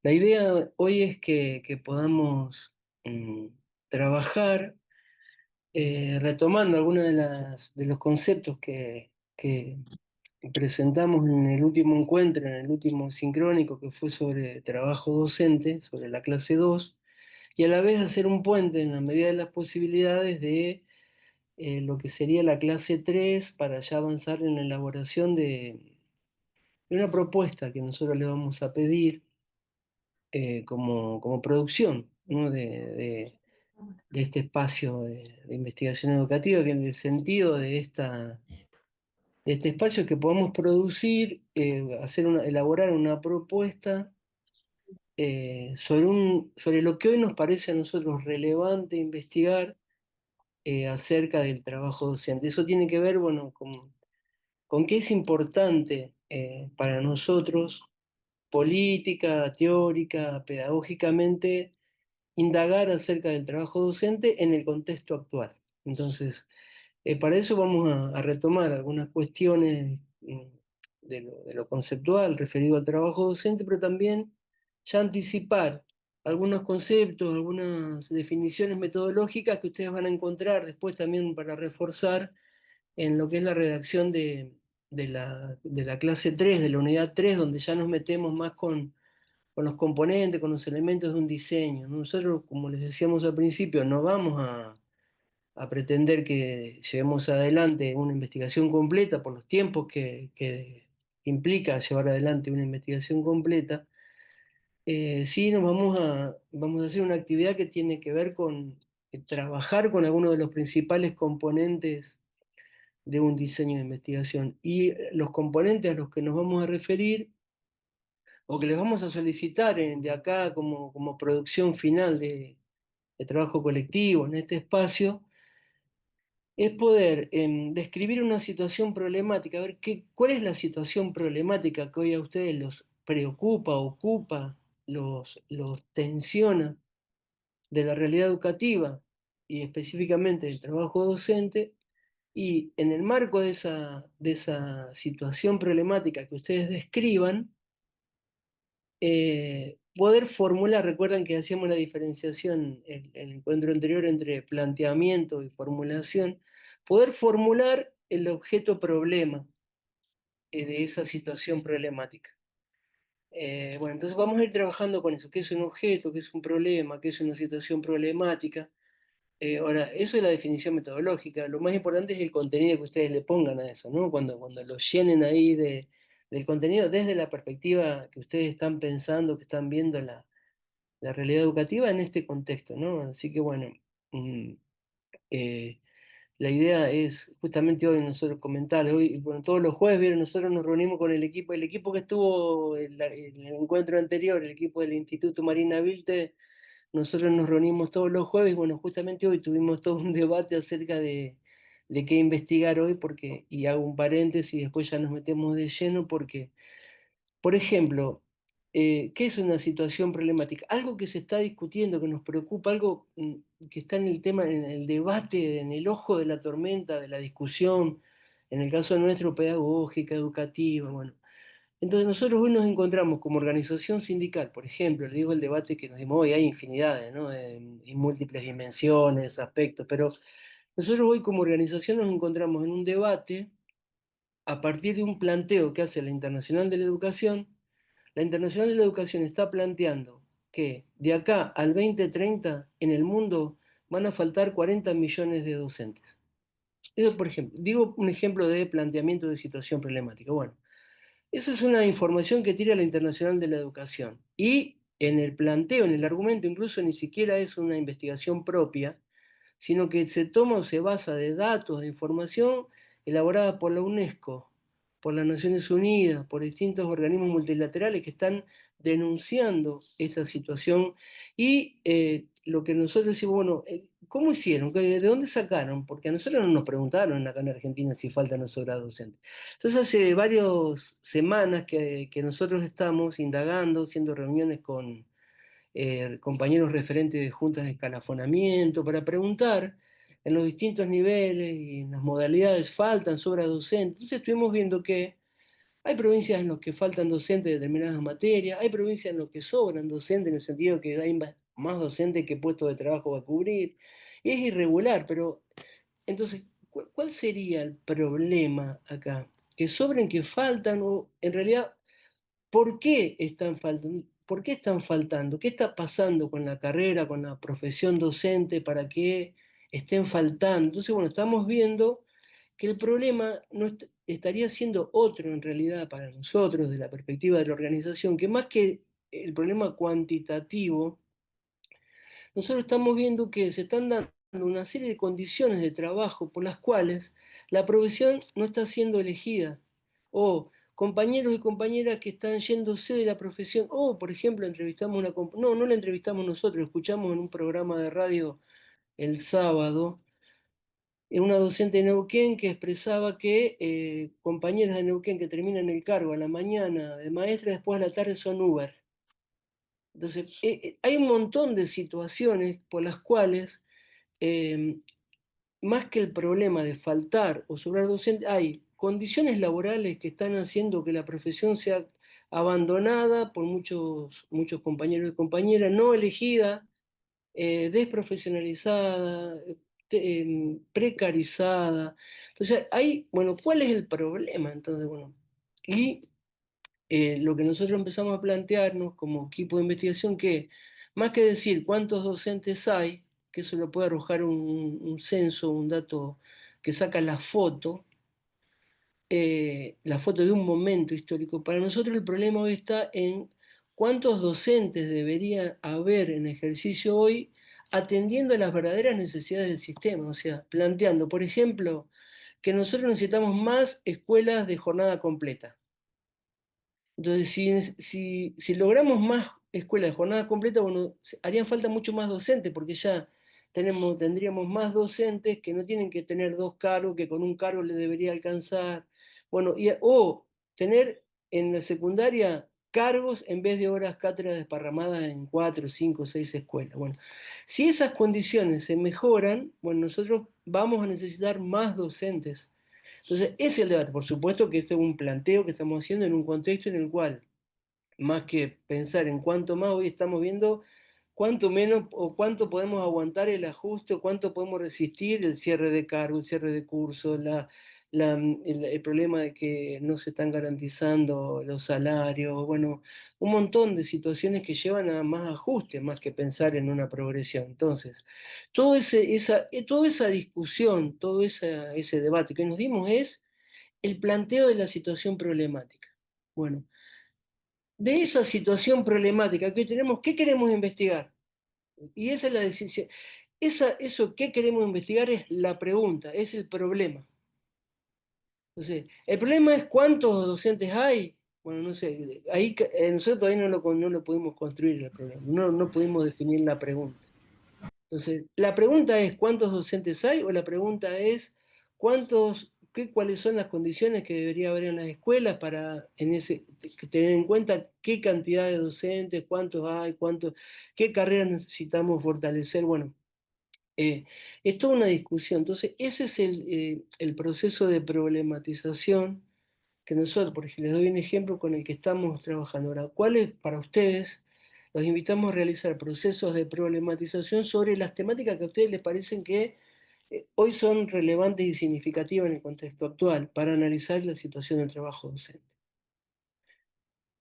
La idea hoy es que podamos trabajar retomando algunos de los conceptos que presentamos en el último encuentro, en el último sincrónico que fue sobre trabajo docente, sobre la clase 2, y a la vez hacer un puente en la medida de las posibilidades de lo que sería la clase 3 para ya avanzar en la elaboración de una propuesta que nosotros le vamos a pedir como producción, ¿no? de este espacio de investigación educativa, que en el sentido de este espacio que podamos producir, elaborar una propuesta sobre lo que hoy nos parece a nosotros relevante investigar acerca del trabajo docente. Eso tiene que ver, bueno, con qué es importante para nosotros, política, teórica, pedagógicamente, indagar acerca del trabajo docente en el contexto actual. Entonces, para eso vamos a retomar algunas cuestiones de lo conceptual referido al trabajo docente, pero también ya anticipar algunos conceptos, algunas definiciones metodológicas que ustedes van a encontrar después también para reforzar en lo que es la redacción de la clase 3 de la unidad 3 donde ya nos metemos más con los componentes, con los elementos de un diseño, ¿no? Nosotros, como les decíamos al principio, no vamos a pretender que llevemos adelante una investigación completa por los tiempos que implica llevar adelante una investigación completa. Sí nos vamos a hacer una actividad que tiene que ver con trabajar con algunos de los principales componentes de un diseño de investigación. Y los componentes a los que nos vamos a referir o que les vamos a solicitar de acá como producción final de trabajo colectivo en este espacio, es poder describir una situación problemática, a ver cuál es la situación problemática que hoy a ustedes los preocupa, ocupa, los tensiona de la realidad educativa y específicamente del trabajo docente, y en el marco de esa situación problemática que ustedes describan, poder formular, recuerdan que hacíamos la diferenciación en el encuentro anterior entre planteamiento y formulación, poder formular el objeto problema de esa situación problemática. Bueno, entonces vamos a ir trabajando con eso, qué es un objeto, qué es un problema, qué es una situación problemática. Ahora, eso es la definición metodológica. Lo más importante es el contenido que ustedes le pongan a eso, ¿no? Cuando lo llenen ahí del contenido desde la perspectiva que ustedes están pensando, que están viendo la realidad educativa en este contexto, ¿no? Así que bueno, mm, eh, la idea es justamente hoy nosotros comentar, hoy, bueno, todos los jueves, ¿vieron? Nosotros nos reunimos con el equipo que estuvo en el encuentro anterior, el equipo del Instituto Marina Vilte. Nosotros nos reunimos todos los jueves, bueno, justamente hoy tuvimos todo un debate acerca de qué investigar hoy, y hago un paréntesis y después ya nos metemos de lleno, porque, por ejemplo, ¿qué es una situación problemática? Algo que se está discutiendo, que nos preocupa, algo que está en el tema, en el debate, en el ojo de la tormenta, de la discusión, en el caso nuestro, pedagógica, educativa, bueno. Entonces nosotros hoy nos encontramos como organización sindical, por ejemplo, le digo el debate que nos dimos hoy, hay infinidades, ¿no? En múltiples dimensiones, aspectos, pero nosotros hoy como organización nos encontramos en un debate a partir de un planteo que hace la Internacional de la Educación. La Internacional de la Educación está planteando que de acá al 2030 en el mundo van a faltar 40 millones de docentes. Eso, por ejemplo, digo un ejemplo de planteamiento de situación problemática. Bueno, eso es una información que tira la Internacional de la Educación. Y en el planteo, en el argumento, incluso ni siquiera es una investigación propia, sino que se toma o se basa de datos, de información elaborada por la UNESCO, por las Naciones Unidas, por distintos organismos multilaterales que están denunciando esa situación. Y lo que nosotros decimos, bueno, ¿cómo hicieron? ¿De dónde sacaron? Porque a nosotros no nos preguntaron acá en Argentina si faltan o sobran docentes. Entonces hace varias semanas que nosotros estamos indagando, haciendo reuniones con compañeros referentes de juntas de escalafonamiento, para preguntar en los distintos niveles y en las modalidades faltan, sobra docentes. Entonces estuvimos viendo que Hay provincias en las que faltan docentes de determinadas materias, hay provincias en las que sobran docentes en el sentido que hay más docentes que puestos de trabajo va a cubrir. Y es irregular, pero entonces, ¿cuál sería el problema acá? ¿Que sobren, que faltan o en realidad por qué están faltando? ¿Por qué están faltando? ¿Qué está pasando con la carrera, con la profesión docente para que estén faltando? Entonces, bueno, estamos viendo que el problema no estaría siendo otro en realidad para nosotros, desde la perspectiva de la organización, que más que el problema cuantitativo, nosotros estamos viendo que se están dando una serie de condiciones de trabajo por las cuales la profesión no está siendo elegida, o compañeros y compañeras que están yéndose de la profesión, o por ejemplo entrevistamos no la entrevistamos nosotros, escuchamos en un programa de radio el sábado, una docente de Neuquén que expresaba que compañeras de Neuquén que terminan el cargo a la mañana de maestra, después a la tarde son Uber. Entonces, hay un montón de situaciones por las cuales, eh, más que el problema de faltar o sobrar docentes, hay condiciones laborales que están haciendo que la profesión sea abandonada por muchos compañeros y compañeras, no elegida, desprofesionalizada, precarizada. Entonces, bueno, ¿cuál es el problema? Entonces, bueno, y lo que nosotros empezamos a plantearnos como equipo de investigación, que más que decir cuántos docentes hay, que eso lo puede arrojar un censo, un dato que saca la foto de un momento histórico, para nosotros el problema hoy está en cuántos docentes debería haber en ejercicio hoy atendiendo a las verdaderas necesidades del sistema, o sea, planteando, por ejemplo, que nosotros necesitamos más escuelas de jornada completa. Entonces, si logramos más escuelas de jornada completa, bueno, harían falta mucho más docentes, porque ya tendríamos más docentes que no tienen que tener dos cargos, que con un cargo le debería alcanzar. Bueno, o tener en la secundaria cargos en vez de horas cátedra desparramadas en cuatro, cinco, seis escuelas. Bueno, si esas condiciones se mejoran, bueno, nosotros vamos a necesitar más docentes. Entonces, ese es el debate. Por supuesto que este es un planteo que estamos haciendo en un contexto en el cual, más que pensar en cuánto más, hoy estamos viendo cuánto menos o cuánto podemos aguantar el ajuste o cuánto podemos resistir el cierre de cargo, el cierre de cursos, el problema de que no se están garantizando los salarios, bueno, un montón de situaciones que llevan a más ajustes, más que pensar en una progresión. Entonces, toda esa discusión, todo ese debate que nos dimos es el planteo de la situación problemática. Bueno, de esa situación problemática que tenemos, ¿qué queremos investigar? Y esa es la decisión. Eso que queremos investigar es la pregunta, es el problema. Entonces, el problema es cuántos docentes hay. Bueno, no sé, ahí nosotros todavía no lo pudimos construir el problema, no pudimos definir la pregunta. Entonces, la pregunta es ¿cuántos docentes hay? O la pregunta es cuáles son las condiciones que debería haber en las escuelas para tener en cuenta qué cantidad de docentes, cuántos hay, qué carreras necesitamos fortalecer. Bueno, es toda una discusión. Entonces, ese es el proceso de problematización que nosotros, por ejemplo, les doy un ejemplo con el que estamos trabajando ahora. ¿Cuáles para ustedes? Los invitamos a realizar procesos de problematización sobre las temáticas que a ustedes les parecen que hoy son relevantes y significativas en el contexto actual para analizar la situación del trabajo docente.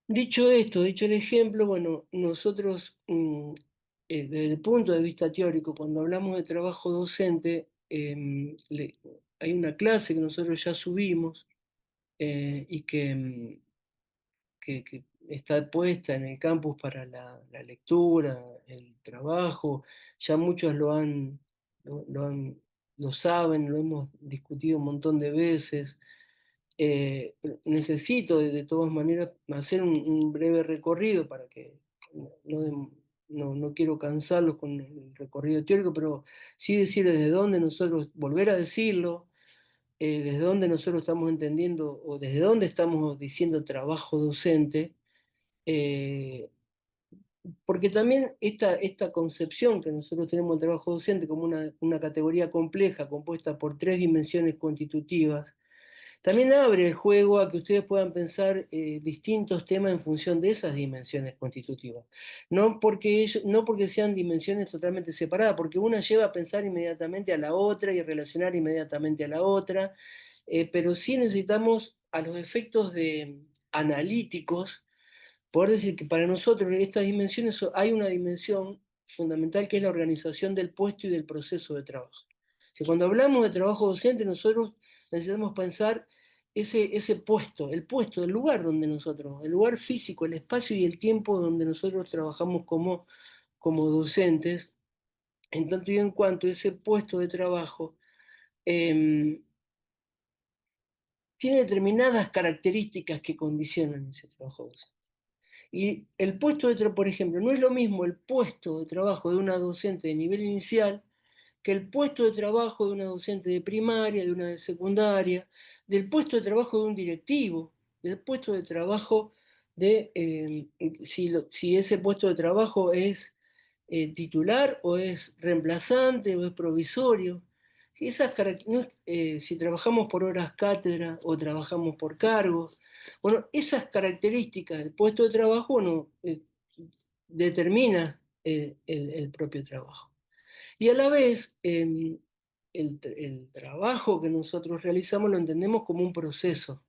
Dicho esto, dicho el ejemplo, bueno, nosotros, desde el punto de vista teórico, cuando hablamos de trabajo docente, hay una clase que nosotros ya subimos y que está puesta en el campus para la lectura, el trabajo, ya muchos lo saben, lo hemos discutido un montón de veces. Necesito de todas maneras hacer un breve recorrido para que no, no quiero cansarlos con el recorrido teórico, pero sí decir desde dónde nosotros, volver a decirlo, desde dónde nosotros estamos entendiendo o desde dónde estamos diciendo trabajo docente, eh, porque también esta concepción que nosotros tenemos del trabajo docente como una categoría compleja compuesta por tres dimensiones constitutivas, también abre el juego a que ustedes puedan pensar distintos temas en función de esas dimensiones constitutivas. No porque sean dimensiones totalmente separadas, porque una lleva a pensar inmediatamente a la otra y a relacionar inmediatamente a la otra, pero sí necesitamos a los efectos analíticos poder decir que para nosotros en estas dimensiones hay una dimensión fundamental que es la organización del puesto y del proceso de trabajo. Si cuando hablamos de trabajo docente, nosotros necesitamos pensar ese puesto, el puesto, el lugar donde nosotros, el lugar físico, el espacio y el tiempo donde nosotros trabajamos como docentes, en tanto y en cuanto ese puesto de trabajo eh, tiene determinadas características que condicionan ese trabajo docente. Y el puesto de trabajo, por ejemplo, no es lo mismo el puesto de trabajo de una docente de nivel inicial que el puesto de trabajo de una docente de primaria, de una de secundaria, del puesto de trabajo de un directivo, del puesto de trabajo si ese puesto de trabajo es titular o es reemplazante o es provisorio. Si trabajamos por horas cátedra o trabajamos por cargos, bueno, esas características del puesto de trabajo, bueno, determina el propio trabajo. Y a la vez, el trabajo que nosotros realizamos lo entendemos como un proceso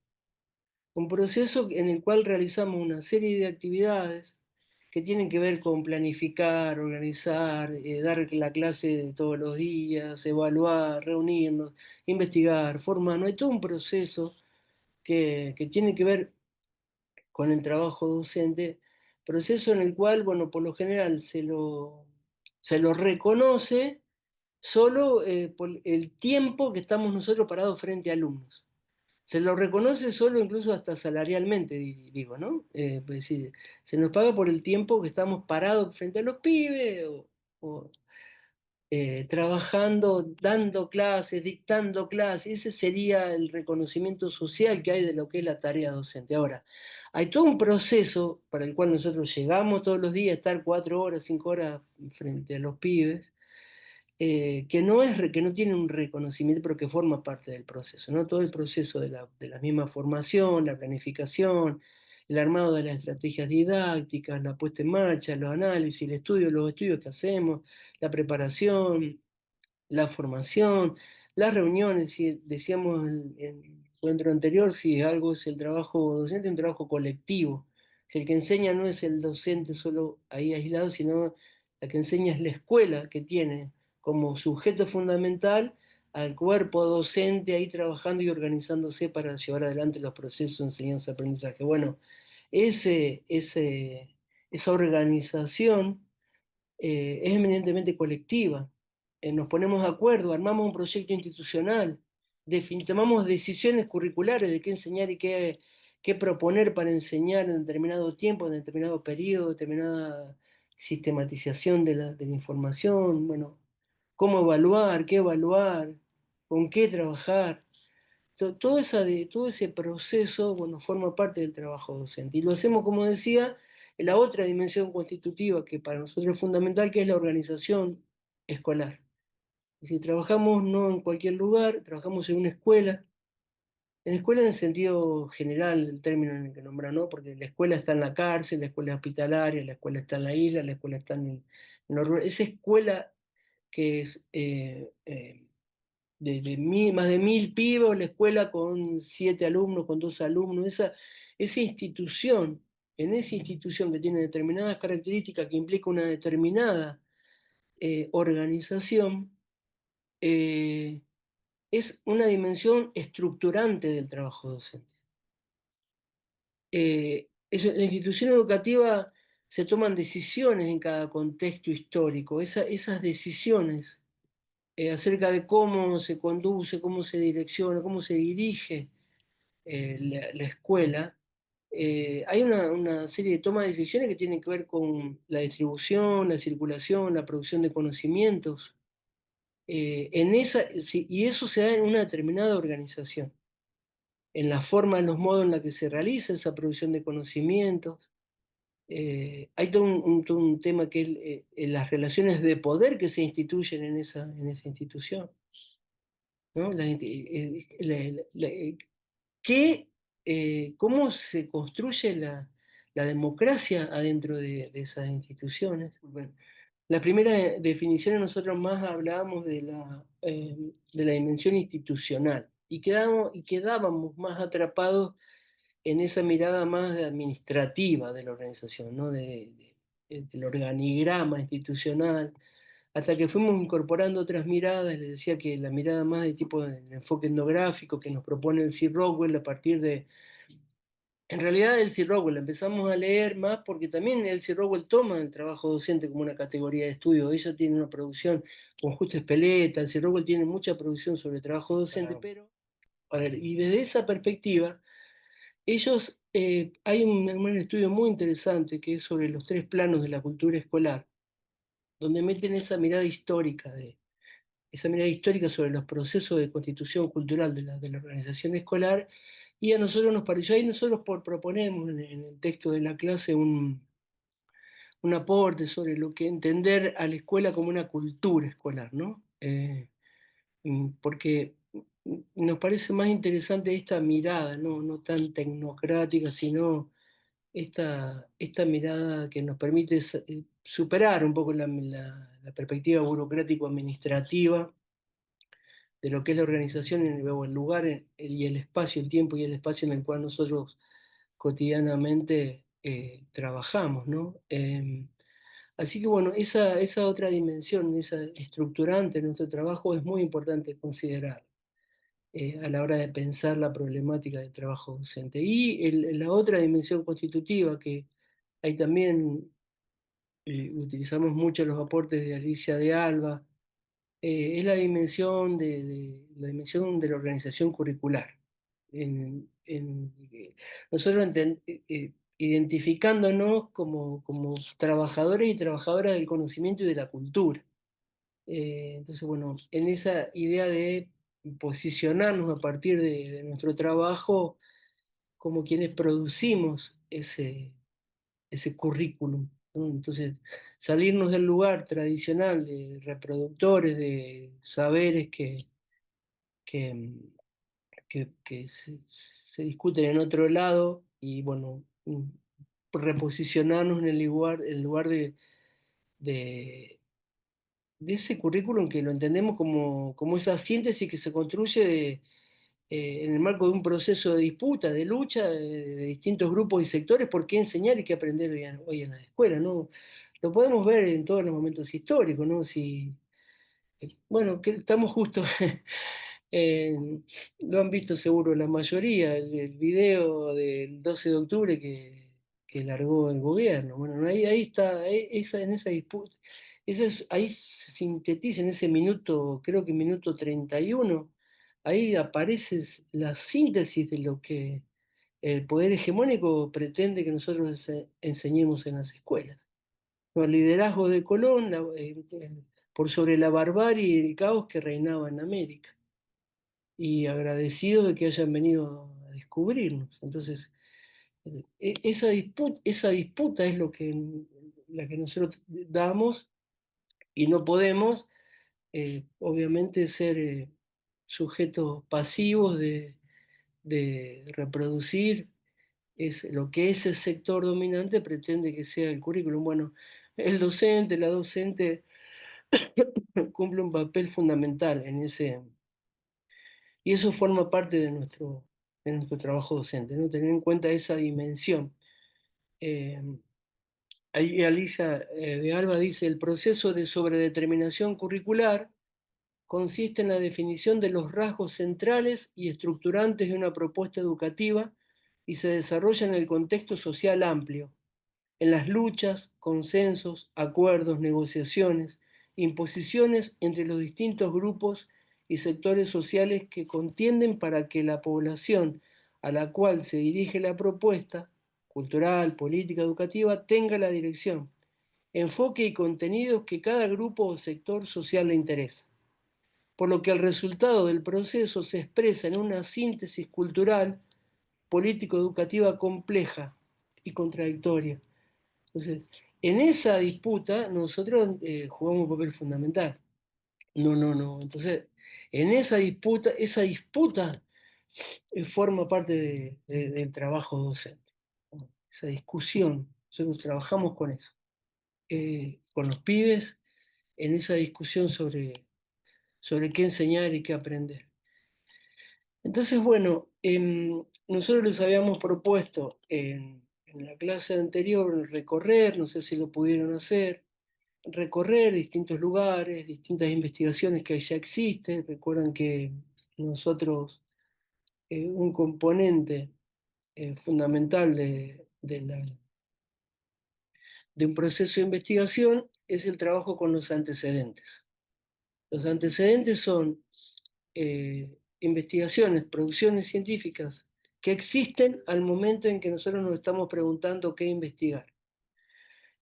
en el cual realizamos una serie de actividades que tienen que ver con planificar, organizar, dar la clase de todos los días, evaluar, reunirnos, investigar, formar. No hay todo un proceso que tiene que ver con el trabajo docente, proceso en el cual, bueno, por lo general se lo reconoce solo por el tiempo que estamos nosotros parados frente a alumnos. Se lo reconoce solo incluso hasta salarialmente, digo, ¿no? Pues sí, se nos paga por el tiempo que estamos parados frente a los pibes o, trabajando, dando clases, dictando clases. Ese sería el reconocimiento social que hay de lo que es la tarea docente. Ahora, hay todo un proceso para el cual nosotros llegamos todos los días a estar 4 horas, 5 horas frente a los pibes, que no tiene un reconocimiento, pero que forma parte del proceso, ¿no? Todo el proceso de la misma formación, la planificación, el armado de las estrategias didácticas, la puesta en marcha, los análisis, los estudios que hacemos, la preparación, la formación, las reuniones, si decíamos en el encuentro anterior, si algo es el trabajo docente, es un trabajo colectivo. Si el que enseña no es el docente solo ahí aislado, sino la que enseña es la escuela que tiene como sujeto fundamental al cuerpo docente ahí trabajando y organizándose para llevar adelante los procesos de enseñanza-aprendizaje. Bueno, esa organización es eminentemente colectiva. Nos ponemos de acuerdo, armamos un proyecto institucional, tomamos decisiones curriculares de qué enseñar y qué proponer para enseñar en determinado tiempo, en determinado periodo, determinada sistematización de la información, bueno, cómo evaluar, qué evaluar, con qué trabajar. Todo ese proceso, bueno, forma parte del trabajo docente. Y lo hacemos, como decía, en la otra dimensión constitutiva que para nosotros es fundamental, que es la organización escolar. Es decir, trabajamos no en cualquier lugar, trabajamos en escuela en el sentido general del término en el que nombra, ¿no? Porque la escuela está en la cárcel, la escuela es hospitalaria, la escuela está en la isla, la escuela está en lo rural. Esa escuela que es más de 1.000 pibos, la escuela con 7 alumnos, con 2 alumnos, en esa institución que tiene determinadas características, que implica una determinada organización, eh, es una dimensión estructurante del trabajo docente. En la institución educativa se toman decisiones en cada contexto histórico, esas decisiones acerca de cómo se conduce, cómo se direcciona, cómo se dirige la escuela, hay una serie de toma de decisiones que tienen que ver con la distribución, la circulación, la producción de conocimientos, sí, y eso se da en una determinada organización, en la forma, en los modos en la que se realiza esa producción de conocimientos. Hay todo un tema que es las relaciones de poder que se instituyen en esa institución, ¿no? que, cómo se construye la democracia adentro de esas instituciones. Bueno, la primera definición nosotros más hablábamos de la dimensión institucional y quedábamos más atrapados en esa mirada más administrativa de la organización, ¿no? Del organigrama institucional, hasta que fuimos incorporando otras miradas. Les decía que la mirada más de tipo de enfoque etnográfico que nos propone el C. Rockwell a partir de, en realidad el C. Rockwell empezamos a leer más porque también el C. Rockwell toma el trabajo docente como una categoría de estudio. Ella tiene una producción con Justo Espeleta, el C. Rockwell tiene mucha producción sobre trabajo docente, Claro. pero, a ver, y desde esa perspectiva, ellos, hay un estudio muy interesante que es sobre los tres planos de la cultura escolar, donde meten esa mirada histórica sobre los procesos de constitución cultural de la organización escolar, y a nosotros nos pareció, ahí nosotros proponemos en el texto de la clase un aporte sobre lo que entender a la escuela como una cultura escolar, ¿no? Porque nos parece más interesante esta mirada, no tan tecnocrática, sino esta mirada que nos permite superar un poco la perspectiva burocrático-administrativa de lo que es la organización o el lugar y el espacio, el tiempo y el espacio en el cual nosotros cotidianamente trabajamos, ¿no? Así que bueno, esa otra dimensión, esa estructurante de nuestro trabajo es muy importante considerar a la hora de pensar la problemática del trabajo docente. Y la otra dimensión constitutiva, que ahí también utilizamos mucho los aportes de Alicia de Alba, es la dimensión de la organización curricular. Nosotros identificándonos como trabajadores y trabajadoras del conocimiento y de la cultura. Entonces, bueno, en esa idea de posicionarnos a partir de nuestro trabajo como quienes producimos ese currículum, ¿no? Entonces, salirnos del lugar tradicional de reproductores de saberes que, que se discuten en otro lado y, bueno, reposicionarnos en lugar de, de ese currículum que lo entendemos como esa síntesis que se construye en el marco de un proceso de disputa, de lucha de distintos grupos y sectores por qué enseñar y qué aprender hoy en la escuela, ¿no? Lo podemos ver en todos los momentos históricos, ¿no? Si, bueno, que estamos justo, lo han visto seguro la mayoría, el video del 12 de octubre que largó el gobierno. Bueno, ahí está, en esa disputa, ahí se sintetiza en ese minuto, creo que minuto 31, ahí aparece la síntesis de lo que el poder hegemónico pretende que nosotros enseñemos en las escuelas. El liderazgo de Colón por sobre la barbarie y el caos que reinaba en América. Y agradecido de que hayan venido a descubrirnos. Entonces, esa disputa es la que nosotros damos y no podemos, obviamente, ser sujetos pasivos de reproducir lo que ese sector dominante pretende que sea el currículum. Bueno, el docente, la docente cumple un papel fundamental en ese, y eso forma parte de nuestro trabajo docente, ¿no? Tener en cuenta esa dimensión. Eh, Ahí Alicia de Alba dice, el proceso de sobredeterminación curricular consiste en la definición de los rasgos centrales y estructurantes de una propuesta educativa y se desarrolla en el contexto social amplio, en las luchas, consensos, acuerdos, negociaciones, imposiciones entre los distintos grupos y sectores sociales que contienden para que la población a la cual se dirige la propuesta, cultural, política, educativa, tenga la dirección, enfoque y contenidos que cada grupo o sector social le interesa. Por lo que el resultado del proceso se expresa en una síntesis cultural, político-educativa compleja y contradictoria. Entonces, en esa disputa nosotros jugamos un papel fundamental. No. Entonces, en esa disputa forma parte del trabajo docente, ¿no? Esa discusión, nosotros trabajamos con eso, con los pibes, en esa discusión sobre qué enseñar y qué aprender. Entonces, bueno, nosotros les habíamos propuesto en la clase anterior recorrer, no sé si lo pudieron hacer, recorrer distintos lugares, distintas investigaciones que ya existen. Recuerdan que nosotros, un componente fundamental de un proceso de investigación es el trabajo con los antecedentes. Los antecedentes son investigaciones, producciones científicas que existen al momento en que nosotros nos estamos preguntando qué investigar.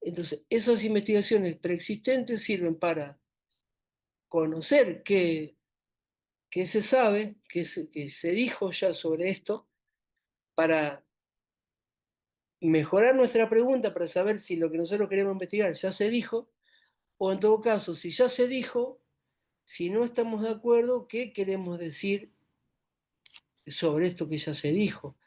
Entonces, esas investigaciones preexistentes sirven para conocer qué se sabe, qué se dijo ya sobre esto, para mejorar nuestra pregunta, para saber si lo que nosotros queremos investigar ya se dijo, o en todo caso, si ya se dijo, si no estamos de acuerdo, ¿qué queremos decir sobre esto que ya se dijo?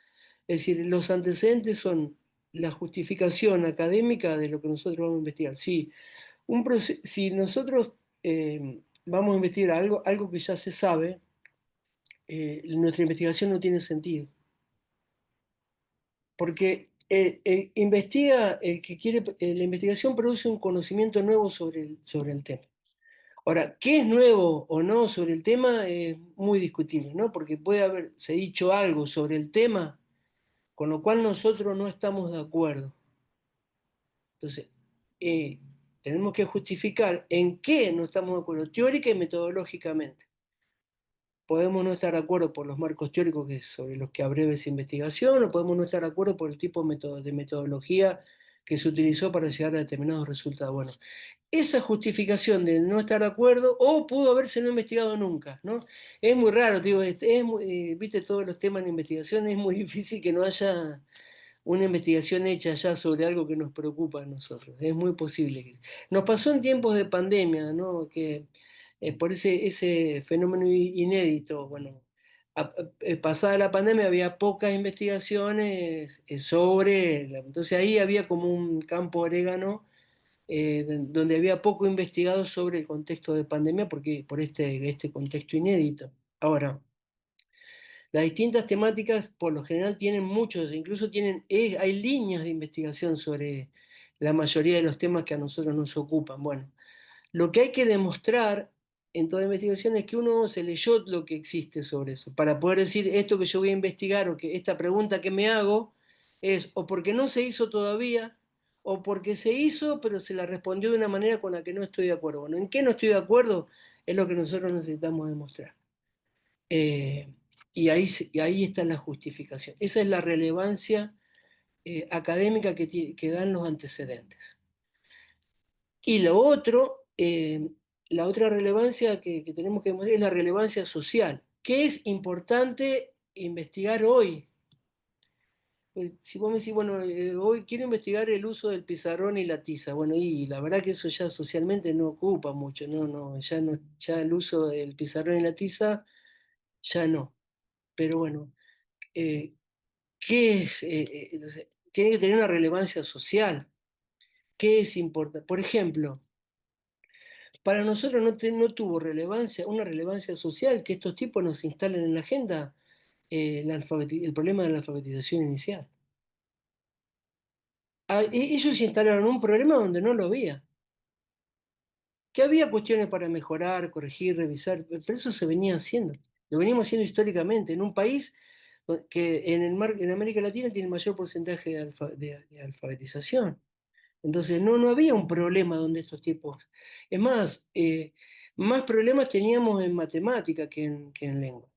Es decir, los antecedentes son la justificación académica de lo que nosotros vamos a investigar. Si nosotros vamos a investigar algo que ya se sabe, nuestra investigación no tiene sentido. Porque investiga el que quiere, la investigación produce un conocimiento nuevo sobre el tema. Ahora, ¿qué es nuevo o no sobre el tema? Es muy discutible, ¿no? Porque puede haberse dicho algo sobre el tema con lo cual nosotros no estamos de acuerdo. Entonces, eh, tenemos que justificar en qué no estamos de acuerdo, teórica y metodológicamente. Podemos no estar de acuerdo por los marcos teóricos sobre los que abreve esa investigación, o podemos no estar de acuerdo por el tipo de metodología que se utilizó para llegar a determinados resultados. Bueno, esa justificación de no estar de acuerdo, o pudo haberse no investigado nunca, ¿no? Es muy raro, digo, viste, todos los temas de investigación, es muy difícil que no haya una investigación hecha ya sobre algo que nos preocupa a nosotros. Es muy posible. Nos pasó en tiempos de pandemia, ¿no? Que por ese fenómeno inédito, bueno, pasada la pandemia había pocas investigaciones entonces ahí había como un campo orégano donde había poco investigado sobre el contexto de pandemia porque por este contexto inédito. Ahora, las distintas temáticas por lo general tienen muchos, incluso hay líneas de investigación sobre la mayoría de los temas que a nosotros nos ocupan. Bueno, lo que hay que demostrar en toda investigación es que uno se leyó lo que existe sobre eso, para poder decir esto que yo voy a investigar o que esta pregunta que me hago es o porque no se hizo todavía o porque se hizo pero se la respondió de una manera con la que no estoy de acuerdo. Bueno, ¿en qué no estoy de acuerdo? Es lo que nosotros necesitamos demostrar. Eh, y ahí está la justificación. Esa es la relevancia académica que dan los antecedentes. Y la otra relevancia que tenemos que demostrar es la relevancia social, que es importante investigar hoy. Si vos me decís, bueno, hoy quiero investigar el uso del pizarrón y la tiza, bueno, y la verdad que eso ya socialmente no ocupa mucho, ya el uso del pizarrón y la tiza, ya no. Pero bueno, eh, ¿qué es? Tiene que tener una relevancia social. ¿Qué es importante? Por ejemplo, para nosotros no tuvo una relevancia social que estos tipos nos instalen en la agenda el problema de la alfabetización inicial. Ellos instalaron un problema donde no lo había. Que había cuestiones para mejorar, corregir, revisar, pero eso se venía haciendo. Lo veníamos haciendo históricamente en un país que en América Latina tiene el mayor porcentaje de alfabetización. Entonces no había un problema donde estos tipos. Es más, más problemas teníamos en matemática que en lengua,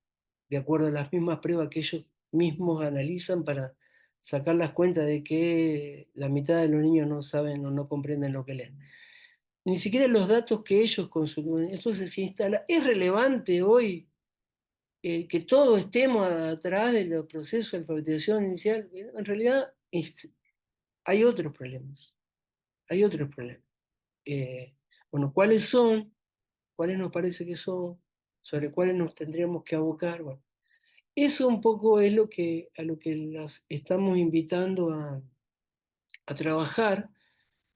de acuerdo a las mismas pruebas que ellos mismos analizan para sacar las cuentas de que la mitad de los niños no saben o no comprenden lo que leen. Ni siquiera los datos que ellos consultan. Entonces se instala. ¿Es relevante hoy que todos estemos atrás de los procesos de alfabetización inicial? En realidad hay otros problemas. Hay otros problemas. Bueno, ¿cuáles son? ¿Cuáles nos parece que son? ¿Sobre cuáles nos tendríamos que abocar? Bueno, Eso un poco es a lo que las estamos invitando a trabajar,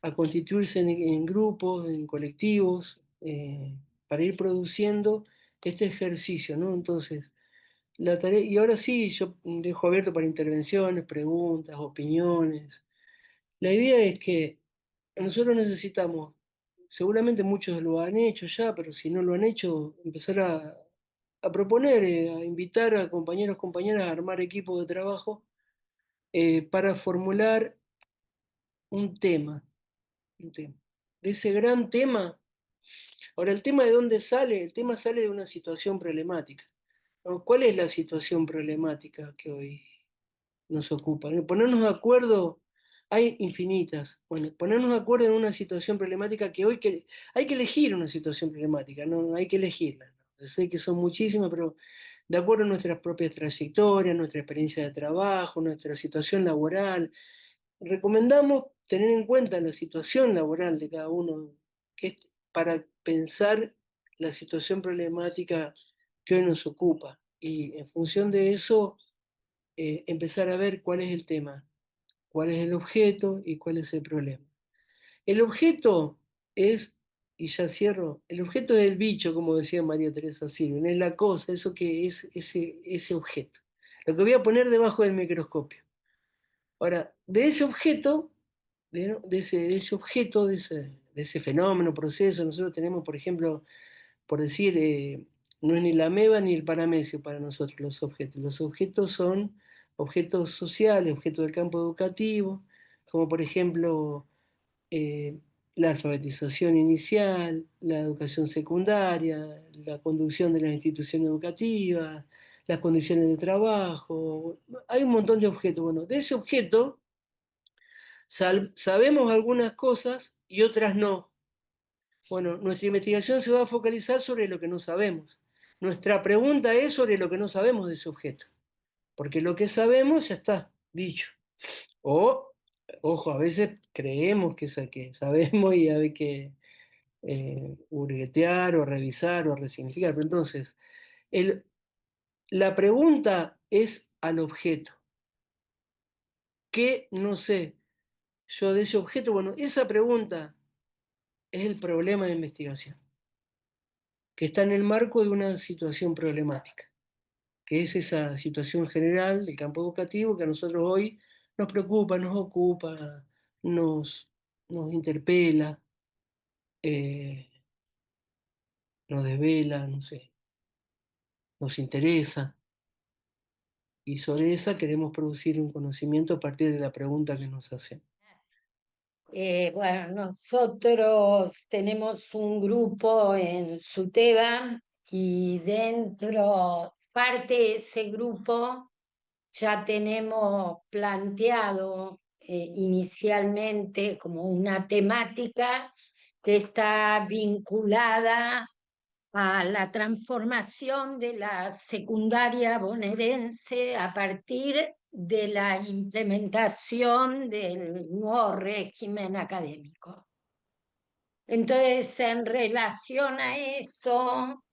a constituirse en grupos, en colectivos, para ir produciendo este ejercicio, ¿no? Entonces, la tarea, y ahora sí, yo dejo abierto para intervenciones, preguntas, opiniones. La idea es que nosotros necesitamos, seguramente muchos lo han hecho ya, pero si no lo han hecho, empezar a proponer, a invitar a compañeros, compañeras a armar equipos de trabajo para formular un tema, un tema. De ese gran tema, ahora el tema de dónde sale, el tema sale de una situación problemática, ¿no? ¿Cuál es la situación problemática que hoy nos ocupa? Ponernos de acuerdo, hay infinitas. Bueno, ponernos de acuerdo en una situación problemática que hoy hay que elegir una situación problemática, no hay que elegirla, ¿no? Yo sé que son muchísimas, pero de acuerdo a nuestras propias trayectorias, nuestra experiencia de trabajo, nuestra situación laboral, recomendamos tener en cuenta la situación laboral de cada uno, que es para pensar la situación problemática que hoy nos ocupa. Y en función de eso, empezar a ver cuál es el tema, cuál es el objeto y cuál es el problema. El objeto es, y ya cierro, el objeto es el bicho, como decía María Teresa Silva, es la cosa, eso que es ese objeto. Lo que voy a poner debajo del microscopio. Ahora, de ese objeto, de ese objeto, de ese fenómeno, proceso, nosotros tenemos, por ejemplo, por decir, no es ni la ameba ni el paramecio para nosotros los objetos. Los objetos son objetos sociales, objetos del campo educativo, como por ejemplo la alfabetización inicial, la educación secundaria, la conducción de las instituciones educativas, las condiciones de trabajo. Hay un montón de objetos. Bueno, de ese objeto sabemos algunas cosas y otras no. Bueno, nuestra investigación se va a focalizar sobre lo que no sabemos. Nuestra pregunta es sobre lo que no sabemos de ese objeto, porque lo que sabemos ya está dicho. O, ojo, a veces creemos que sabemos y hay que hurguetear o revisar o resignificar. Pero entonces, el- la pregunta es al objeto. ¿Qué no sé yo de ese objeto? Bueno, esa pregunta es el problema de investigación, que está en el marco de una situación problemática, que es esa situación general del campo educativo que a nosotros hoy nos preocupa, nos ocupa, nos, nos interpela, eh, nos desvela, no sé, nos interesa, y sobre esa queremos producir un conocimiento a partir de la pregunta que nos hacen. Bueno, nosotros tenemos un grupo en SUTEBA y dentro, parte de ese grupo ya tenemos planteado inicialmente como una temática que está vinculada a la transformación de la secundaria bonaerense a partir de la implementación del nuevo régimen académico. Entonces, en relación a eso,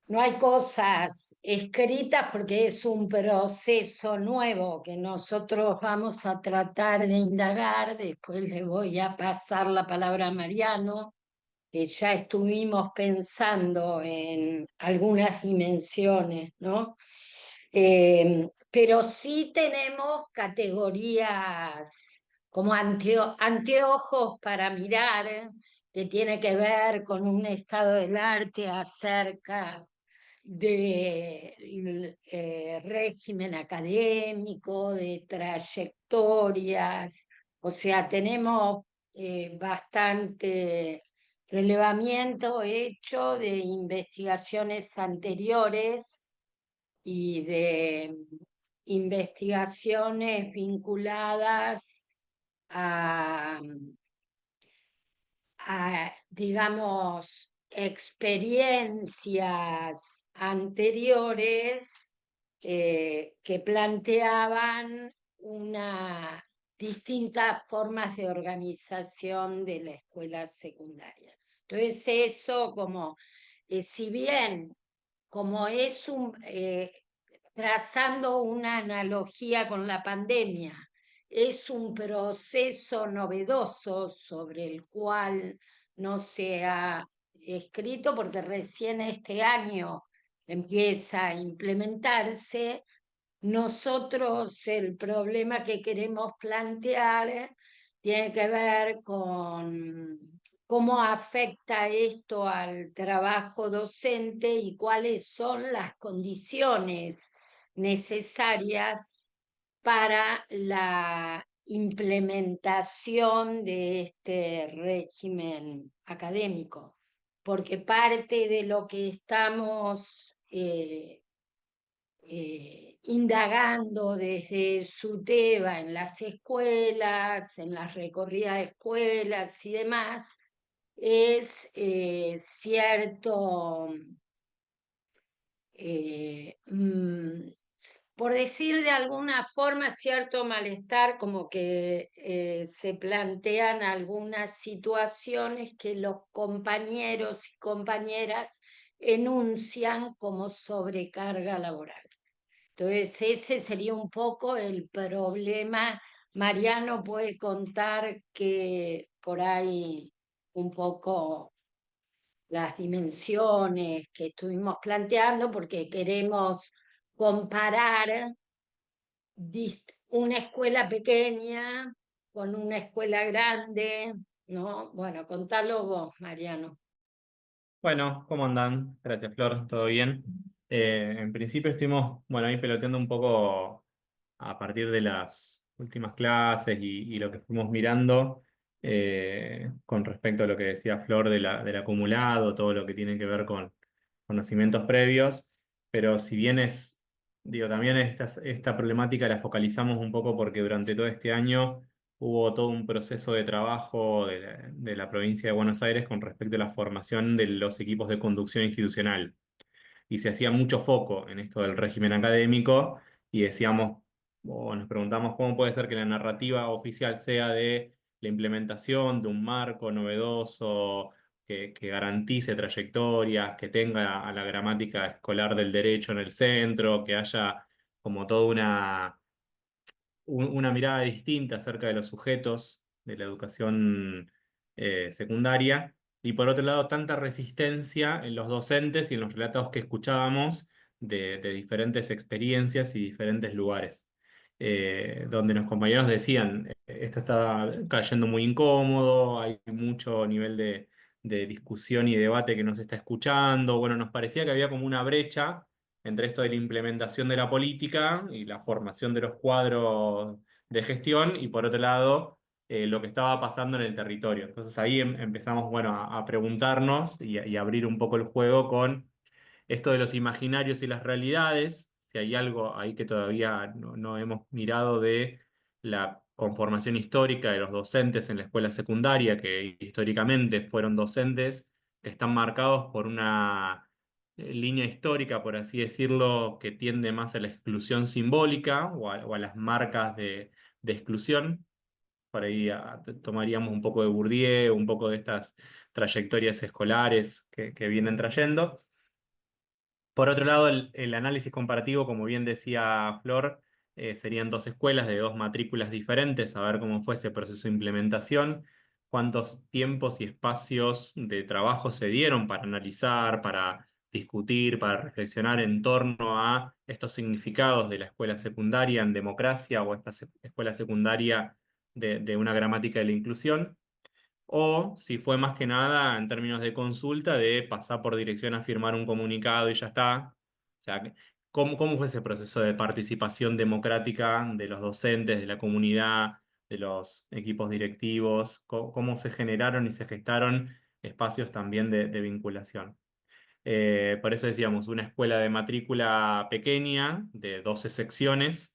no hay cosas escritas porque es un proceso nuevo que nosotros vamos a tratar de indagar. Después le voy a pasar la palabra a Mariano, que ya estuvimos pensando en algunas dimensiones, ¿no? Pero sí tenemos categorías como anteojos para mirar, que tiene que ver con un estado del arte acerca del régimen académico, de trayectorias, o sea, tenemos bastante relevamiento hecho de investigaciones anteriores y de investigaciones vinculadas a digamos, experiencias anteriores que planteaban una distintas formas de organización de la escuela secundaria. Entonces, eso como, si bien como es un, trazando una analogía con la pandemia. Es un proceso novedoso sobre el cual no se ha escrito porque recién este año empieza a implementarse. Nosotros el problema que queremos plantear tiene que ver con cómo afecta esto al trabajo docente y cuáles son las condiciones necesarias para la implementación de este régimen académico, porque parte de lo que estamos indagando desde SUTEBA en las escuelas, en las recorridas de escuelas y demás, es cierto, por decir de alguna forma, cierto malestar, como que se plantean algunas situaciones que los compañeros y compañeras enuncian como sobrecarga laboral. Entonces, ese sería un poco el problema. Mariano puede contar que por ahí un poco las dimensiones que estuvimos planteando, porque queremos comparar una escuela pequeña con una escuela grande, ¿no? Bueno, contalo vos, Mariano. Bueno, ¿cómo andan? Gracias, Flor, ¿todo bien? En principio estuvimos, bueno, ahí peloteando un poco a partir de las últimas clases y lo que fuimos mirando con respecto a lo que decía Flor del acumulado, todo lo que tiene que ver con conocimientos previos, pero si bien es, digo, también esta problemática la focalizamos un poco porque durante todo este año hubo todo un proceso de trabajo de la provincia de Buenos Aires con respecto a la formación de los equipos de conducción institucional. Y se hacía mucho foco en esto del régimen académico y decíamos, o nos preguntamos cómo puede ser que la narrativa oficial sea de la implementación de un marco novedoso que garantice trayectorias, que tenga a la gramática escolar del derecho en el centro, que haya como toda una mirada distinta acerca de los sujetos de la educación secundaria, y por otro lado, tanta resistencia en los docentes y en los relatos que escuchábamos de diferentes experiencias y diferentes lugares, donde los compañeros decían, esto está cayendo muy incómodo, hay mucho nivel de discusión y debate que no se está escuchando. Bueno, nos parecía que había como una brecha entre esto de la implementación de la política y la formación de los cuadros de gestión, y por otro lado, lo que estaba pasando en el territorio. Entonces ahí empezamos, bueno, a preguntarnos y abrir un poco el juego con esto de los imaginarios y las realidades, si hay algo ahí que todavía no hemos mirado de la conformación histórica de los docentes en la escuela secundaria, que históricamente fueron docentes que están marcados por una línea histórica, por así decirlo, que tiende más a la exclusión simbólica o a las marcas de exclusión. Por ahí tomaríamos un poco de Bourdieu, un poco de estas trayectorias escolares que vienen trayendo. Por otro lado, el análisis comparativo, como bien decía Flor, serían dos escuelas de dos matrículas diferentes, a ver cómo fue ese proceso de implementación, cuántos tiempos y espacios de trabajo se dieron para analizar, para discutir, para reflexionar en torno a estos significados de la escuela secundaria en democracia o esta escuela secundaria de una gramática de la inclusión, o si fue más que nada en términos de consulta, de pasar por dirección a firmar un comunicado y ya está. O sea, ¿cómo fue ese proceso de participación democrática de los docentes, de la comunidad, de los equipos directivos? ¿Cómo se generaron y se gestaron espacios también de vinculación? Por eso decíamos, una escuela de matrícula pequeña, de 12 secciones,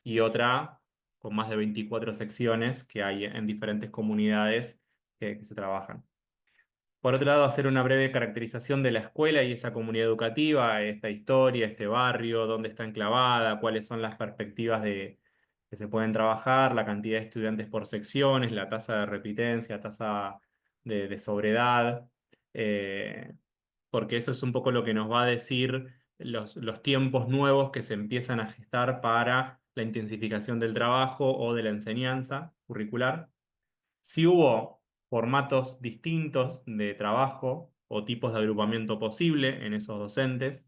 y otra con más de 24 secciones que hay en diferentes comunidades que se trabajan. Por otro lado, hacer una breve caracterización de la escuela y esa comunidad educativa, esta historia, este barrio, dónde está enclavada, cuáles son las perspectivas que se pueden trabajar, la cantidad de estudiantes por secciones, la tasa de repitencia, tasa de sobriedad, porque eso es un poco lo que nos va a decir los tiempos nuevos que se empiezan a gestar para la intensificación del trabajo o de la enseñanza curricular. Si hubo formatos distintos de trabajo o tipos de agrupamiento posible en esos docentes.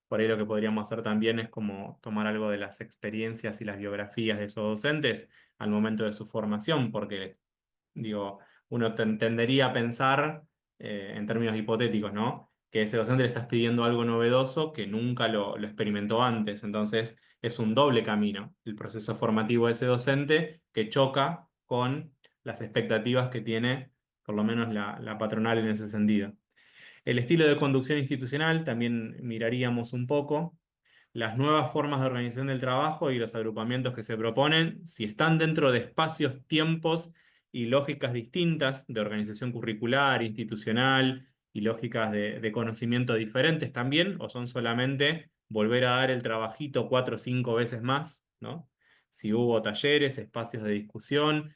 Por ahí lo que podríamos hacer también es como tomar algo de las experiencias y las biografías de esos docentes al momento de su formación, porque digo, uno tendería a pensar en términos hipotéticos, ¿no? Que ese docente le estás pidiendo algo novedoso que nunca lo experimentó antes. Entonces, es un doble camino el proceso formativo de ese docente que choca con las expectativas que tiene, por lo menos la patronal en ese sentido. El estilo de conducción institucional también miraríamos un poco las nuevas formas de organización del trabajo y los agrupamientos que se proponen, si están dentro de espacios, tiempos y lógicas distintas de organización curricular, institucional y lógicas de conocimiento diferentes también, o son solamente volver a dar el trabajito 4 o 5 veces más, ¿no? Si hubo talleres, espacios de discusión,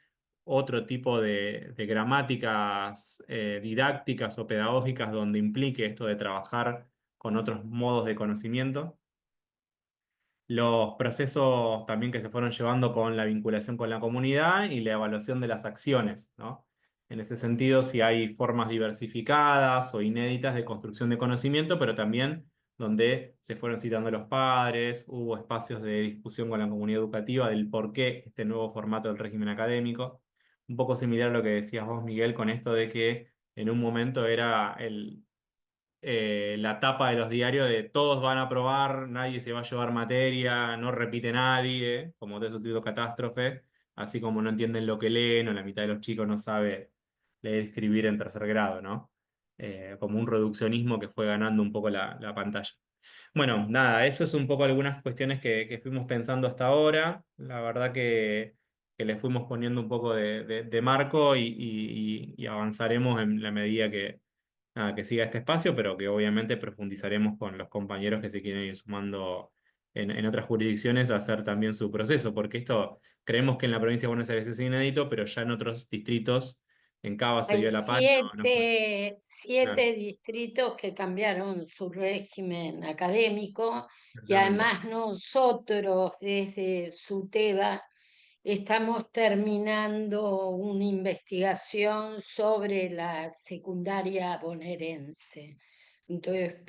otro tipo de gramáticas didácticas o pedagógicas donde implique esto de trabajar con otros modos de conocimiento. Los procesos también que se fueron llevando con la vinculación con la comunidad y la evaluación de las acciones, ¿no? En ese sentido, si hay formas diversificadas o inéditas de construcción de conocimiento, pero también donde se fueron citando los padres, hubo espacios de discusión con la comunidad educativa del por qué este nuevo formato del régimen académico. Un poco similar a lo que decías vos, Miguel, con esto de que en un momento era la tapa de los diarios de todos van a aprobar, nadie se va a llevar materia, no repite nadie, como de su tipo catástrofe, así como no entienden lo que leen o la mitad de los chicos no sabe leer y escribir en tercer grado, ¿no? Como un reduccionismo que fue ganando un poco la pantalla. Bueno, nada, eso es un poco algunas cuestiones que fuimos pensando hasta ahora. La verdad que le fuimos poniendo un poco de marco y avanzaremos en la medida que siga este espacio, pero que obviamente profundizaremos con los compañeros que se quieren ir sumando en otras jurisdicciones a hacer también su proceso, porque esto creemos que en la provincia de Buenos Aires es inédito, pero ya en otros distritos, en Cava se Hay dio la PAN, no fue. Claro, siete distritos que cambiaron su régimen académico y exactamente. además nosotros desde SUTEBA estamos terminando una investigación sobre la secundaria bonaerense. Entonces,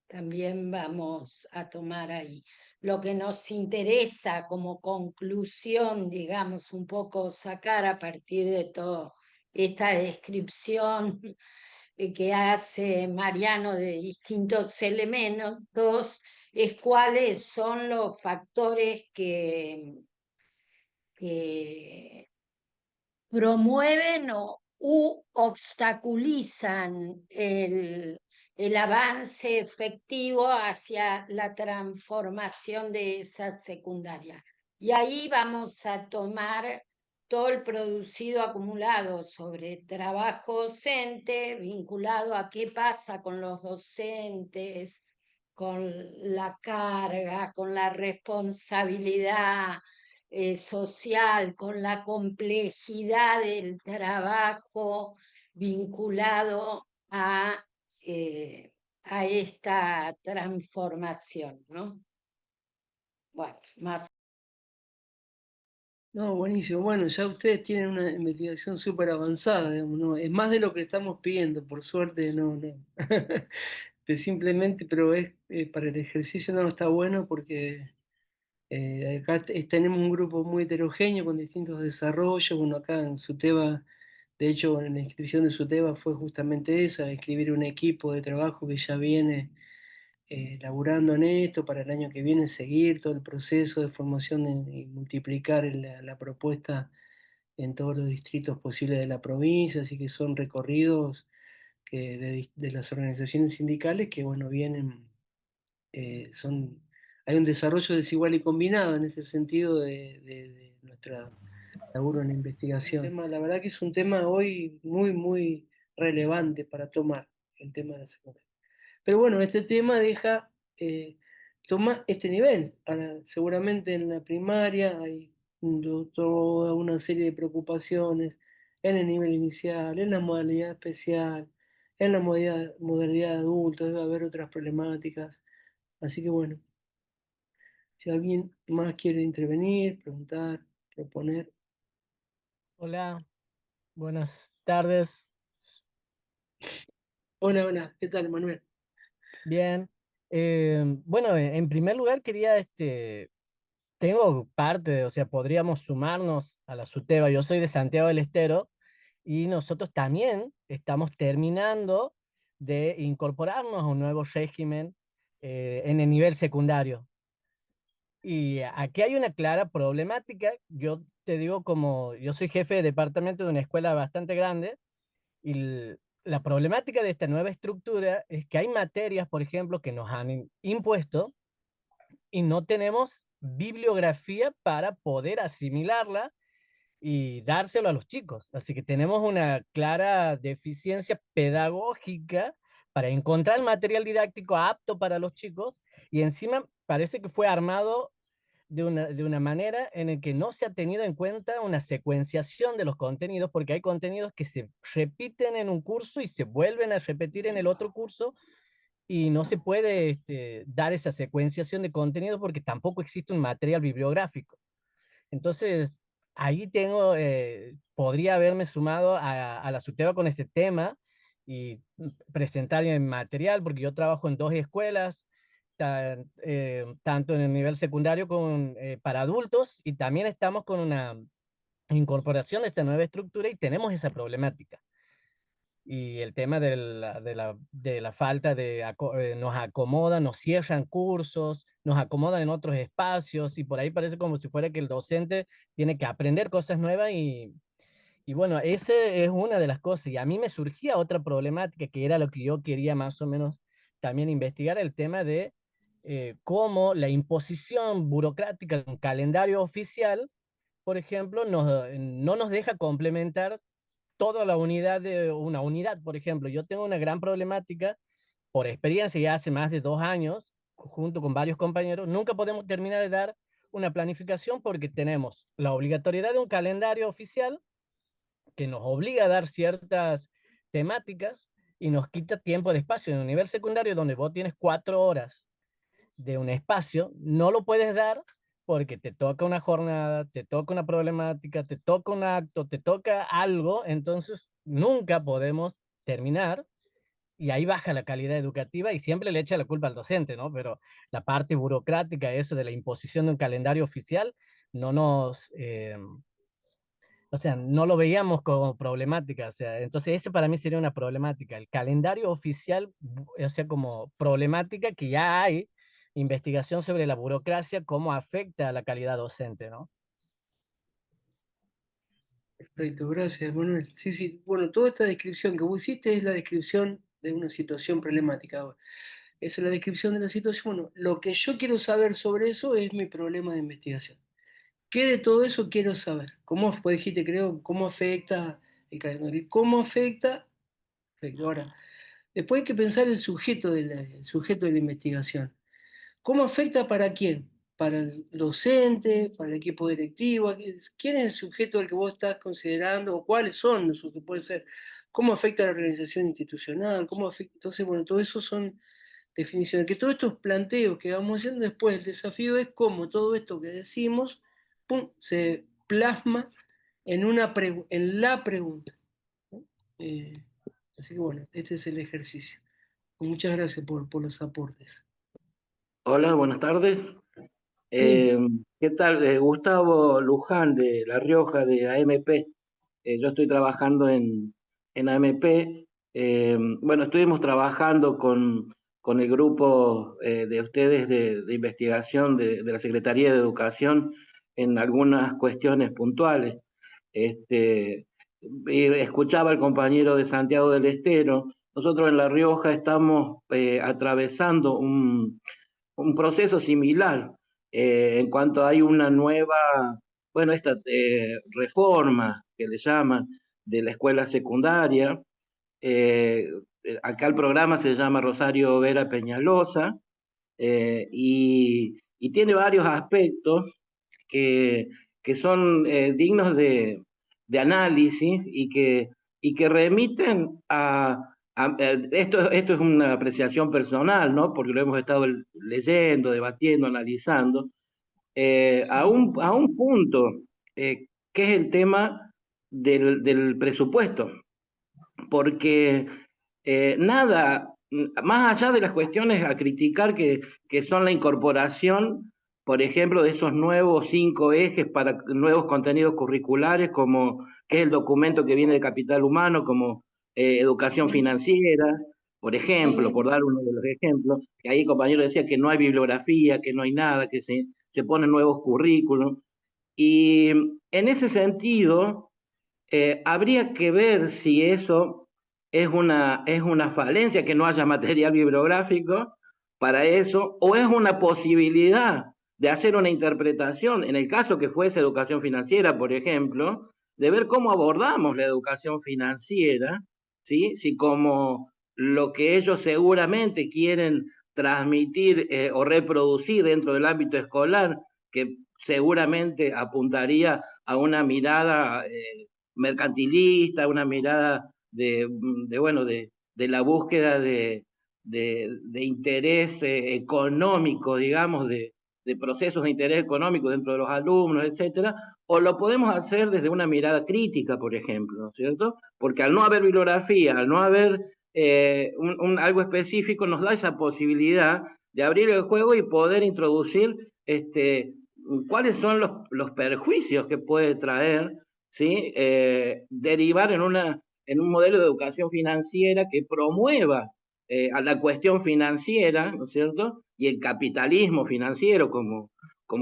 también vamos a tomar ahí. Lo que nos interesa como conclusión, digamos, un poco sacar a partir de toda esta descripción que hace Mariano de distintos elementos, es cuáles son los factores que promueven u obstaculizan el avance efectivo hacia la transformación de esa secundaria. Y ahí vamos a tomar todo el producido acumulado sobre trabajo docente, vinculado a qué pasa con los docentes, con la carga, con la responsabilidad social, con la complejidad del trabajo vinculado a esta transformación, ¿no? Bueno, más. No, buenísimo. Bueno, ya ustedes tienen una investigación súper avanzada, digamos, ¿no? Es más de lo que estamos pidiendo, por suerte, no, no. Simplemente, pero es para el ejercicio no está bueno porque acá tenemos un grupo muy heterogéneo con distintos desarrollos. Bueno, acá en SUTEBA, de hecho, en la inscripción de SUTEBA fue justamente esa, escribir un equipo de trabajo que ya viene laburando en esto para el año que viene, seguir todo el proceso de formación y multiplicar la propuesta en todos los distritos posibles de la provincia, así que son recorridos de las organizaciones sindicales que, bueno, vienen, hay un desarrollo desigual y combinado en ese sentido de nuestra laburo en la investigación. La verdad que es un tema hoy muy, muy relevante para tomar, el tema de la secundaria. Pero bueno, este tema toma este nivel. Ahora, seguramente en la primaria hay toda una serie de preocupaciones en el nivel inicial, en la modalidad especial, en la modalidad de adulto, debe haber otras problemáticas. Así que bueno, si alguien más quiere intervenir, preguntar, proponer. Hola, buenas tardes. Hola, hola, ¿qué tal, Manuel? Bien. Bueno, en primer lugar quería, tengo parte, o sea, podríamos sumarnos a la SUTEBA. Yo soy de Santiago del Estero y nosotros también estamos terminando de incorporarnos a un nuevo régimen en el nivel secundario. Y aquí hay una clara problemática. Yo te digo, como yo soy jefe de departamento de una escuela bastante grande. Y la problemática de esta nueva estructura es que hay materias, por ejemplo, que nos han impuesto y no tenemos bibliografía para poder asimilarla y dárselo a los chicos. Así que tenemos una clara deficiencia pedagógica para encontrar el material didáctico apto para los chicos y encima parece que fue armado de una manera en la que no se ha tenido en cuenta una secuenciación de los contenidos, porque hay contenidos que se repiten en un curso y se vuelven a repetir en el otro curso, y no se puede dar esa secuenciación de contenidos porque tampoco existe un material bibliográfico. Entonces, ahí tengo, podría haberme sumado a la SUTEBA con este tema y presentar el material, porque yo trabajo en dos escuelas, tanto en el nivel secundario como para adultos, y también estamos con una incorporación de esta nueva estructura y tenemos esa problemática. Y el tema de la falta de, nos acomodan, nos cierran cursos, nos acomodan en otros espacios y por ahí parece como si fuera que el docente tiene que aprender cosas nuevas y bueno, esa es una de las cosas. Y a mí me surgía otra problemática que era lo que yo quería más o menos también investigar, el tema de cómo la imposición burocrática de un calendario oficial, por ejemplo, no nos deja complementar toda la unidad de una unidad. Por ejemplo, yo tengo una gran problemática por experiencia ya hace más de 2 años, junto con varios compañeros, nunca podemos terminar de dar una planificación porque tenemos la obligatoriedad de un calendario oficial que nos obliga a dar ciertas temáticas y nos quita tiempo de espacio. En un nivel secundario donde vos tienes 4 horas de un espacio, no lo puedes dar porque te toca una jornada, te toca una problemática, te toca un acto, te toca algo, entonces nunca podemos terminar y ahí baja la calidad educativa y siempre le echa la culpa al docente, ¿no? Pero la parte burocrática, eso de la imposición de un calendario oficial, no nos, o sea, no lo veíamos como problemática, o sea, entonces ese para mí sería una problemática, el calendario oficial, o sea, como problemática que ya hay investigación sobre la burocracia, cómo afecta a la calidad docente, ¿no? Perfecto, gracias, Manuel. Sí, sí, bueno, toda esta descripción que vos hiciste es la descripción de una situación problemática. Esa es la descripción de la situación. Bueno, lo que yo quiero saber sobre eso es mi problema de investigación. ¿Qué de todo eso quiero saber? ¿Cómo, pues dijiste, creo, cómo afecta el calendario? ¿Cómo afecta? Perfecto. Ahora, después hay que pensar el sujeto de la investigación. ¿Cómo afecta para quién? ¿Para el docente? ¿Para el equipo directivo? ¿Quién es el sujeto al que vos estás considerando? ¿O cuáles son los que puede ser? ¿Cómo afecta a la organización institucional? ¿Cómo afecta? Entonces, bueno, todo eso son definiciones. Que todos estos planteos que vamos haciendo después, el desafío es cómo todo esto que decimos, pum, se plasma en, en la pregunta, ¿no? Así que bueno, este es el ejercicio. Muchas gracias por los aportes. Hola, buenas tardes. Sí, Eh, ¿Qué tal? Gustavo Luján de La Rioja, de AMP. Yo estoy trabajando en AMP. Bueno, estuvimos trabajando con el grupo de ustedes de investigación de la Secretaría de Educación en algunas cuestiones puntuales. Este, y escuchaba al compañero de Santiago del Estero. Nosotros en La Rioja estamos atravesando un proceso similar en cuanto hay una nueva, bueno, esta reforma que le llaman de la escuela secundaria. eh, Acá el programa se llama Rosario Vera Peñalosa y tiene varios aspectos que, que son dignos de análisis y que remiten Esto es una apreciación personal, ¿no? Porque lo hemos estado leyendo, debatiendo, analizando, a un punto, que es el tema del presupuesto, porque nada, más allá de las cuestiones a criticar que son la incorporación, por ejemplo, de esos nuevos 5 ejes para nuevos contenidos curriculares, como que es el documento que viene de Capital Humano, como educación financiera, por ejemplo, Sí. por dar uno de los ejemplos, que ahí el compañero decía que no hay bibliografía, que no hay nada, que se ponen nuevos currículos. Y en ese sentido, habría que ver si eso es una falencia, que no haya material bibliográfico para eso, o es una posibilidad de hacer una interpretación, en el caso que fuese educación financiera, por ejemplo, de ver cómo abordamos la educación financiera, ¿sí? Si como lo que ellos seguramente quieren transmitir o reproducir dentro del ámbito escolar, que seguramente apuntaría a una mirada mercantilista, una mirada bueno, de la búsqueda de interés económico, digamos, de procesos de interés económico dentro de los alumnos, etcétera, o lo podemos hacer desde una mirada crítica, por ejemplo, ¿no es cierto? Porque al no haber bibliografía, al no haber algo específico, nos da esa posibilidad de abrir el juego y poder introducir cuáles son los perjuicios que puede traer, ¿sí? Derivar en un modelo de educación financiera que promueva a la cuestión financiera, ¿no es cierto? Y el capitalismo financiero como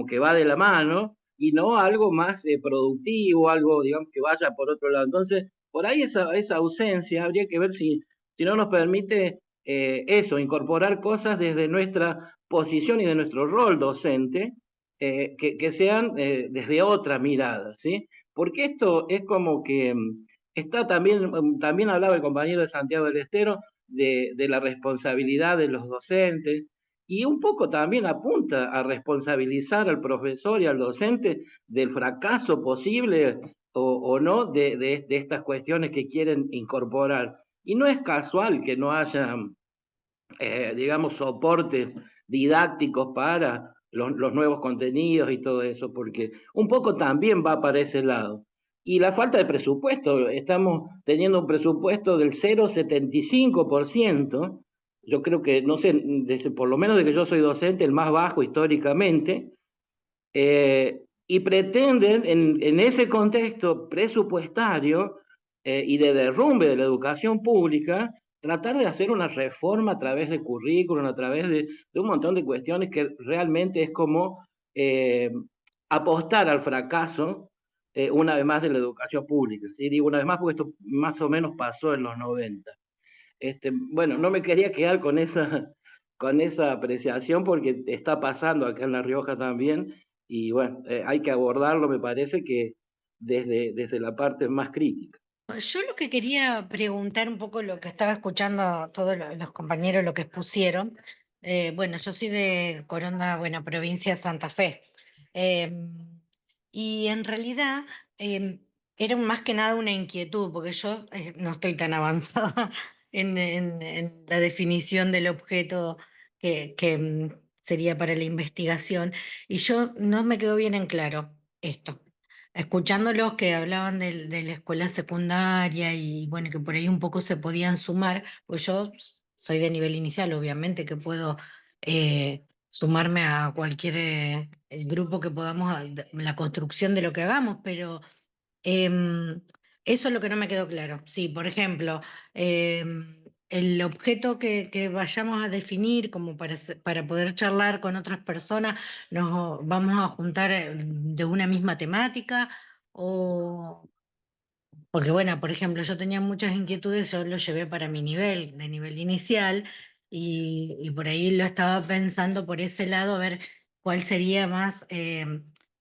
que va de la mano, y no algo más productivo, algo, digamos, que vaya por otro lado. Entonces, por ahí esa ausencia habría que ver si no nos permite eso, incorporar cosas desde nuestra posición y de nuestro rol docente, que sean desde otra mirada, ¿sí? Porque esto es como que está también hablaba el compañero de Santiago del Estero de la responsabilidad de los docentes, y un poco también apunta a responsabilizar al profesor y al docente del fracaso posible o no de estas cuestiones que quieren incorporar. Y no es casual que no haya digamos, soportes didácticos para los nuevos contenidos y todo eso, porque un poco también va para ese lado. Y la falta de presupuesto, estamos teniendo un presupuesto del 0,75%, yo creo que, no sé, por lo menos de que yo soy docente, el más bajo históricamente, y pretenden en ese contexto presupuestario y de derrumbe de la educación pública, tratar de hacer una reforma a través de currículum, a través de un montón de cuestiones que realmente es como apostar al fracaso una vez más de la educación pública. ¿Sí? Digo una vez más porque esto más o menos pasó en los 90. Bueno, no me quería quedar con esa apreciación porque está pasando acá en La Rioja también, y bueno, hay que abordarlo, me parece que desde la parte más crítica. Yo lo que quería preguntar un poco lo que estaba escuchando todos los compañeros, lo que expusieron. Bueno, yo soy de Coronda, bueno, provincia de Santa Fe. em, y en realidad em, era más que nada una inquietud, porque yo no estoy tan avanzada en la definición del objeto que sería para la investigación. Y yo no me quedó bien en claro esto. Escuchándolos que hablaban de la escuela secundaria y bueno, que por ahí un poco se podían sumar, pues yo soy de nivel inicial, obviamente que puedo sumarme a cualquier grupo que podamos, la construcción de lo que hagamos, pero Em, eso es lo que no me quedó claro. Sí, por ejemplo, el objeto que vayamos a definir como para poder charlar con otras personas, nos vamos a juntar de una misma temática o... Porque bueno, por ejemplo, yo tenía muchas inquietudes, yo lo llevé para mi nivel, de nivel inicial, y por ahí lo estaba pensando por ese lado, a ver cuál sería más,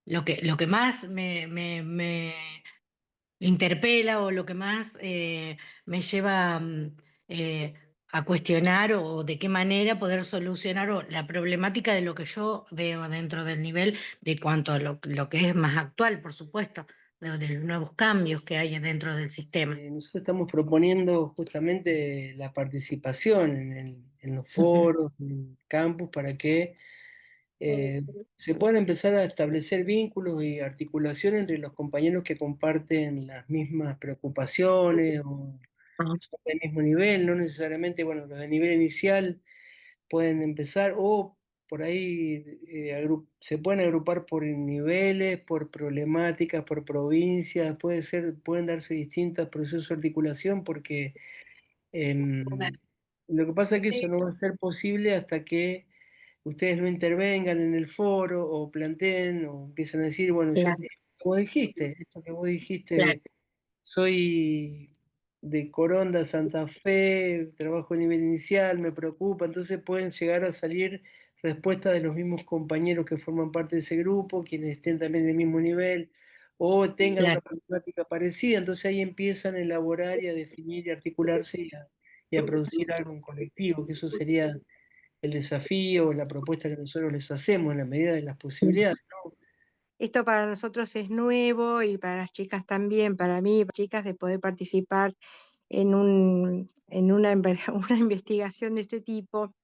lo que más me interpela o lo que más me lleva a cuestionar o de qué manera poder solucionar o la problemática de lo que yo veo dentro del nivel de cuanto a lo que es más actual, por supuesto. de los nuevos cambios que hay dentro del sistema. Nosotros estamos proponiendo justamente la participación en los foros, en el campus, para que se puedan empezar a establecer vínculos y articulación entre los compañeros que comparten las mismas preocupaciones o son del mismo nivel, no necesariamente, bueno, los de nivel inicial pueden empezar, o por ahí se pueden agrupar por niveles, por problemáticas, por provincias, pueden darse distintos procesos de articulación, porque lo que pasa es que eso no va a ser posible hasta que ustedes no intervengan en el foro o planteen o empiezan a decir, bueno, Claro, como dijiste, esto que vos dijiste claro. soy de Coronda, Santa Fe, trabajo a nivel inicial, me preocupa, entonces pueden llegar a salir respuestas de los mismos compañeros que forman parte de ese grupo, quienes estén también en el mismo nivel, o tengan una Claro. problemática parecida, entonces ahí empiezan a elaborar y a definir y articularse y a producir algo en colectivo, que eso sería el desafío, la propuesta que nosotros les hacemos en la medida de las posibilidades. Esto para nosotros es nuevo y para las chicas también, para mí, para chicas, de poder participar en una investigación de este tipo.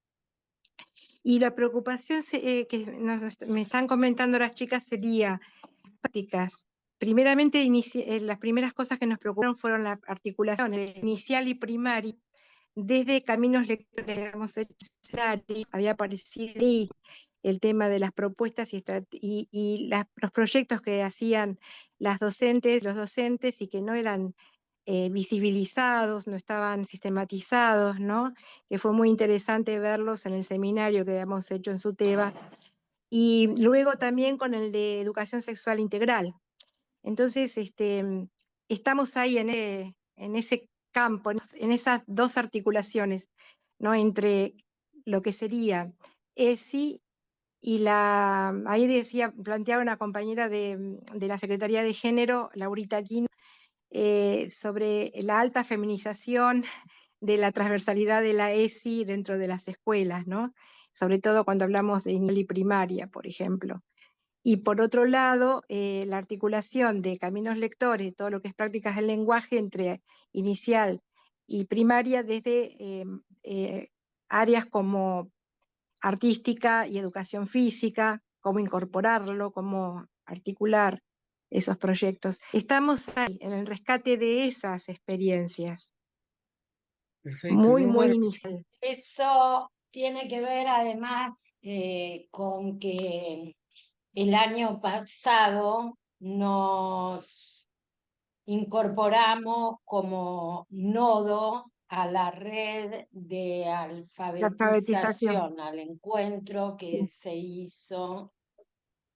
Y la preocupación que me están comentando las chicas sería prácticas. Primeramente, las primeras cosas que nos preocuparon fueron la articulación inicial y primaria. Desde Caminos Lectores hemos hecho escenario, había aparecido ahí el tema de las propuestas y los proyectos que hacían los docentes y que no eran visibilizados, no estaban sistematizados, ¿no? Que fue muy interesante verlos en el seminario que habíamos hecho en SUTEBA, y luego también con el de educación sexual integral. Entonces, estamos ahí en ese campo, en esas dos articulaciones, ¿no? Entre lo que sería ESI y ahí planteaba una compañera de la Secretaría de Género, Laurita Aquino, sobre la alta feminización de la transversalidad de la ESI dentro de las escuelas, ¿no? Sobre todo cuando hablamos de nivel y primaria, por ejemplo. Y por otro lado, la articulación de caminos lectores, todo lo que es prácticas del lenguaje entre inicial y primaria, desde áreas como artística y educación física, cómo incorporarlo, cómo articular esos proyectos. Estamos ahí, en el rescate de esas experiencias, Perfecto, muy, ¿no? muy Bueno, inicial. Eso tiene que ver además con que el año pasado nos incorporamos como nodo a la red de La alfabetización. alfabetización, al encuentro que se hizo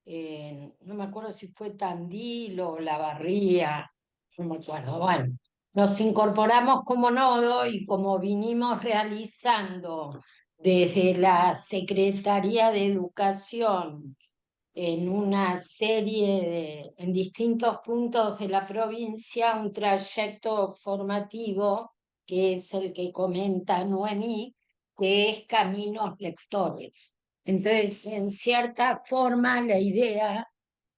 no me acuerdo si fue Tandil o La Barría, no me acuerdo. Bueno, nos incorporamos como nodo y como vinimos realizando desde la Secretaría de Educación en una en distintos puntos de la provincia, un trayecto formativo que es el que comenta Noemí, que es Caminos Lectores. Entonces, en cierta forma, la idea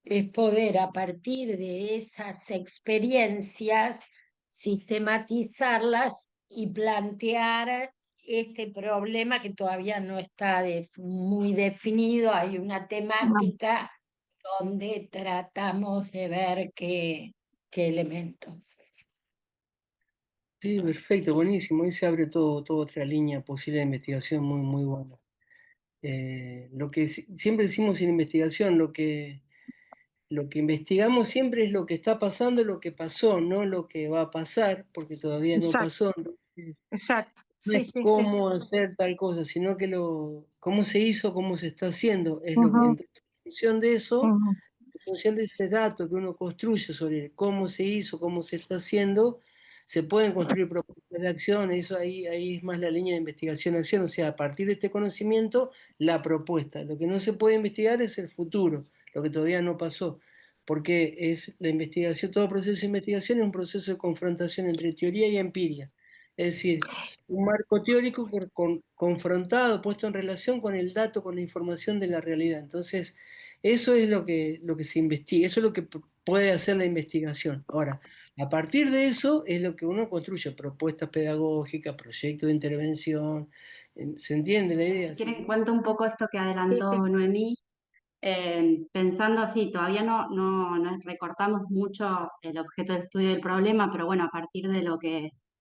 es poder, a partir de esas experiencias, sistematizarlas y plantear este problema que todavía no está muy definido. Hay una temática donde tratamos de ver qué elementos. sí, perfecto, buenísimo. Ahí se abre todo otra línea posible de investigación muy, muy buena. Lo que siempre decimos en investigación, lo que investigamos siempre es lo que está pasando, lo que pasó, no lo que va a pasar, porque todavía no Exacto, pasó. Entonces, exacto. no Sí, es sí, sí. cómo hacer tal cosa, sino que cómo se hizo, cómo se está haciendo. Es lo que, Ujú, entonces, en función de eso, ujú. en función de ese dato que uno construye sobre cómo se hizo, cómo se está haciendo, se pueden construir propuestas de acción. Eso ahí es más la línea de investigación-acción. O sea, a partir de este conocimiento, la propuesta. Lo que no se puede investigar es el futuro, lo que todavía no pasó. Porque es la investigación, todo proceso de investigación es un proceso de confrontación entre teoría y empiria. Es decir, un marco teórico confrontado, puesto en relación con el dato, con la información de la realidad. Entonces, eso es lo que se investiga, eso es lo que puede hacer la investigación. Ahora, a partir de eso es lo que uno construye, propuestas pedagógicas, proyectos de intervención. ¿Se entiende la idea? Si quieren, cuento un poco esto que Sí, adelantó sí. Noemí. Pensando, sí, todavía no recortamos mucho el objeto de estudio del problema, pero bueno, a partir de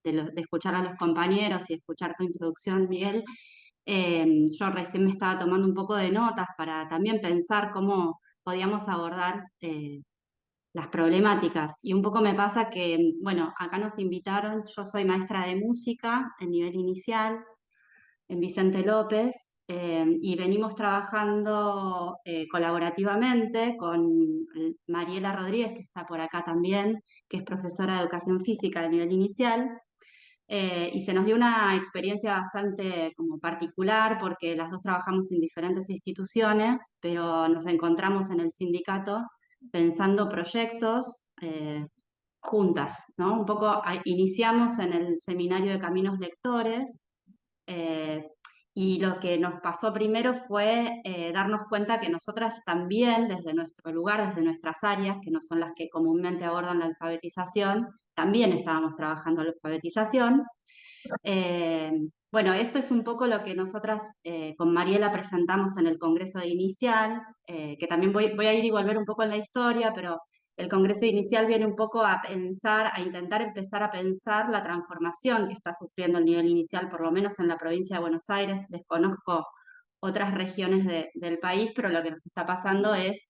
de escuchar a los compañeros y escuchar tu introducción, Miguel, yo recién me estaba tomando un poco de notas para también pensar cómo podíamos abordar las problemáticas. Y un poco me pasa que, bueno, acá nos invitaron, yo soy maestra de música en nivel inicial, en Vicente López, y venimos trabajando colaborativamente con Mariela Rodríguez, que está por acá también, que es profesora de educación física de nivel inicial, y se nos dio una experiencia bastante como particular porque las dos trabajamos en diferentes instituciones, pero nos encontramos en el sindicato pensando proyectos juntas, ¿no? Un poco iniciamos en el seminario de Caminos Lectores, eh, y lo que nos pasó primero fue darnos cuenta que nosotras también, desde nuestro lugar, desde nuestras áreas, que no son las que comúnmente abordan la alfabetización, también estábamos trabajando la alfabetización. Eh, bueno, esto es un poco lo que nosotras con Mariela presentamos en el Congreso de Inicial, que también voy a ir y volver un poco en la historia, pero el Congreso Inicial viene un poco a pensar, a intentar empezar a pensar la transformación que está sufriendo el nivel inicial, por lo menos en la provincia de Buenos Aires. Desconozco otras regiones del país, pero lo que nos está pasando es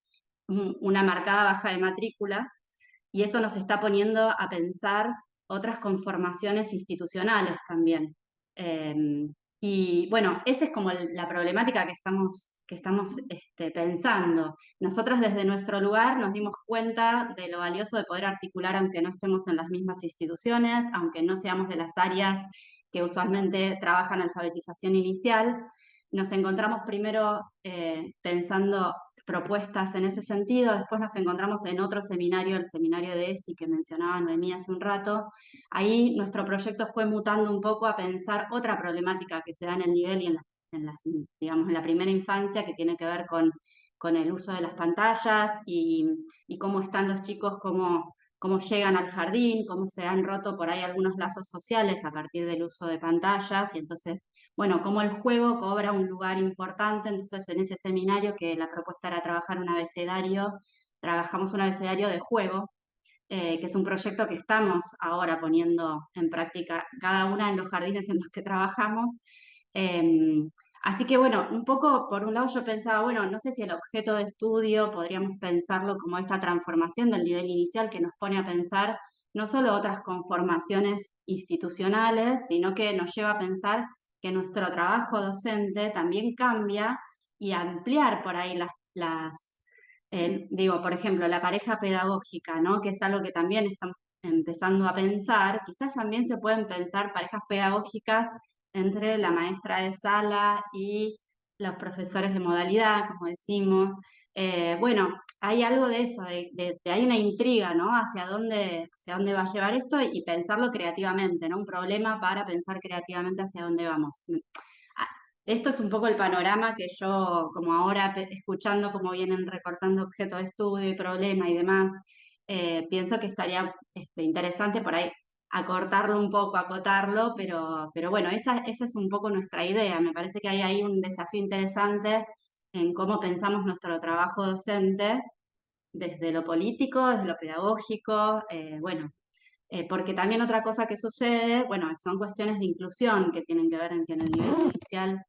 una marcada baja de matrícula y eso nos está poniendo a pensar otras conformaciones institucionales también. Y bueno, esa es como la problemática que estamos pensando. Nosotros desde nuestro lugar nos dimos cuenta de lo valioso de poder articular aunque no estemos en las mismas instituciones, aunque no seamos de las áreas que usualmente trabajan alfabetización inicial. Nos encontramos primero pensando propuestas en ese sentido, después nos encontramos en otro seminario, el seminario de ESI que mencionaba Noemí hace un rato. Ahí nuestro proyecto fue mutando un poco a pensar otra problemática que se da en el nivel y digamos, en la primera infancia, que tiene que ver con el uso de las pantallas y cómo están los chicos, cómo llegan al jardín, cómo se han roto por ahí algunos lazos sociales a partir del uso de pantallas, y entonces, bueno, cómo el juego cobra un lugar importante. Entonces, en ese seminario, que la propuesta era trabajar un abecedario, trabajamos un abecedario de juego, que es un proyecto que estamos ahora poniendo en práctica cada una en los jardines en los que trabajamos. Así que bueno, un poco, por un lado yo pensaba, bueno, no sé si el objeto de estudio podríamos pensarlo como esta transformación del nivel inicial que nos pone a pensar no solo otras conformaciones institucionales, sino que nos lleva a pensar que nuestro trabajo docente también cambia y a ampliar por ahí digo, por ejemplo, la pareja pedagógica, ¿no? Que es algo que también estamos empezando a pensar. Quizás también se pueden pensar parejas pedagógicas entre la maestra de sala y los profesores de modalidad, como decimos. Bueno, hay algo de eso, hay una intriga, ¿no? Hacia dónde va a llevar esto y pensarlo creativamente, ¿no? Un problema para pensar creativamente hacia dónde vamos. Esto es un poco el panorama que yo, como ahora escuchando cómo vienen recortando objeto de estudio y problema y demás, pienso que estaría interesante por ahí acortarlo un poco, acotarlo, pero bueno, esa es un poco nuestra idea. Me parece que hay ahí un desafío interesante en cómo pensamos nuestro trabajo docente, desde lo político, desde lo pedagógico, bueno, porque también otra cosa que sucede, bueno, son cuestiones de inclusión que tienen que ver en que en el nivel inicial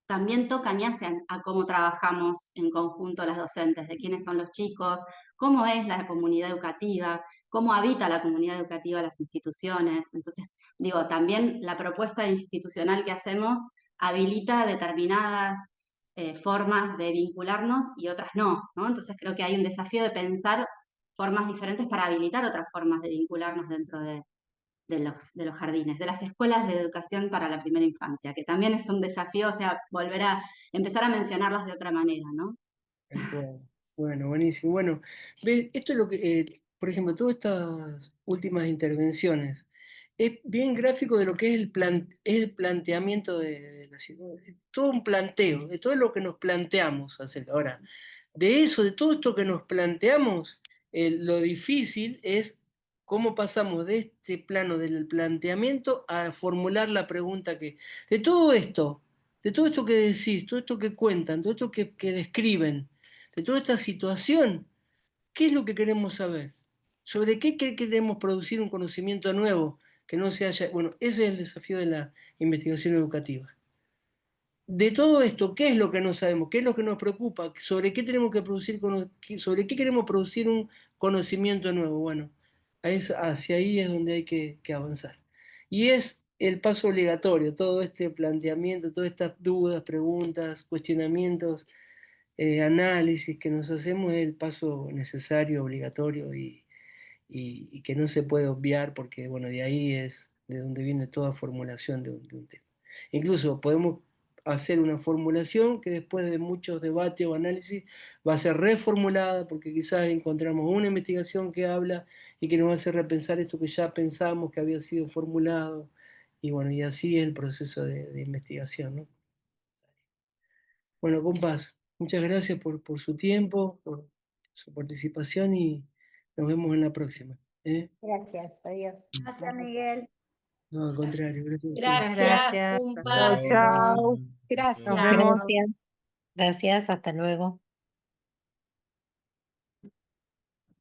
también tocan y hacen a cómo trabajamos en conjunto las docentes, de quiénes son los chicos, cómo es la comunidad educativa, cómo habita la comunidad educativa las instituciones. Entonces, digo, también la propuesta institucional que hacemos habilita determinadas formas de vincularnos y otras no. Entonces creo que hay un desafío de pensar formas diferentes para habilitar otras formas de vincularnos dentro de los jardines, de las escuelas de educación para la primera infancia, que también es un desafío, o sea, volver a empezar a mencionarlas de otra manera, ¿no? Bueno, buenísimo. Bueno, esto es lo que, por ejemplo, todas estas últimas intervenciones, es bien gráfico de lo que es el planteamiento de la situación. Todo un planteo, de todo lo que nos planteamos hacer. Ahora, de eso, de todo esto que nos planteamos, lo difícil es cómo pasamos de este plano del planteamiento a formular la pregunta que... De todo esto que decís, todo esto que cuentan, todo esto que describen, de toda esta situación, ¿qué es lo que queremos saber? ¿Sobre qué queremos producir un conocimiento nuevo que no se haya... Bueno, ese es el desafío de la investigación educativa. De todo esto, ¿qué es lo que no sabemos? ¿Qué es lo que nos preocupa? ¿Sobre qué tenemos que producir, sobre qué queremos producir un conocimiento nuevo? Bueno, hacia ahí es donde hay que avanzar. Y es el paso obligatorio, todo este planteamiento, todas estas dudas, preguntas, cuestionamientos, análisis que nos hacemos es el paso necesario, obligatorio y que no se puede obviar porque, bueno, de ahí es de donde viene toda formulación de un tema. Incluso podemos hacer una formulación que después de muchos debates o análisis va a ser reformulada porque quizás encontramos una investigación que habla y que nos hace repensar esto que ya pensamos que había sido formulado. Y bueno, y así es el proceso de investigación, ¿no? Bueno, compas, muchas gracias por su tiempo, por su participación y nos vemos en la próxima. ¿Eh? Gracias, adiós. Gracias, Miguel. No, al contrario, gracias a ustedes. Gracias, gracias. Pumpas. Chao. Nos Gracias. vemos. Gracias, hasta luego.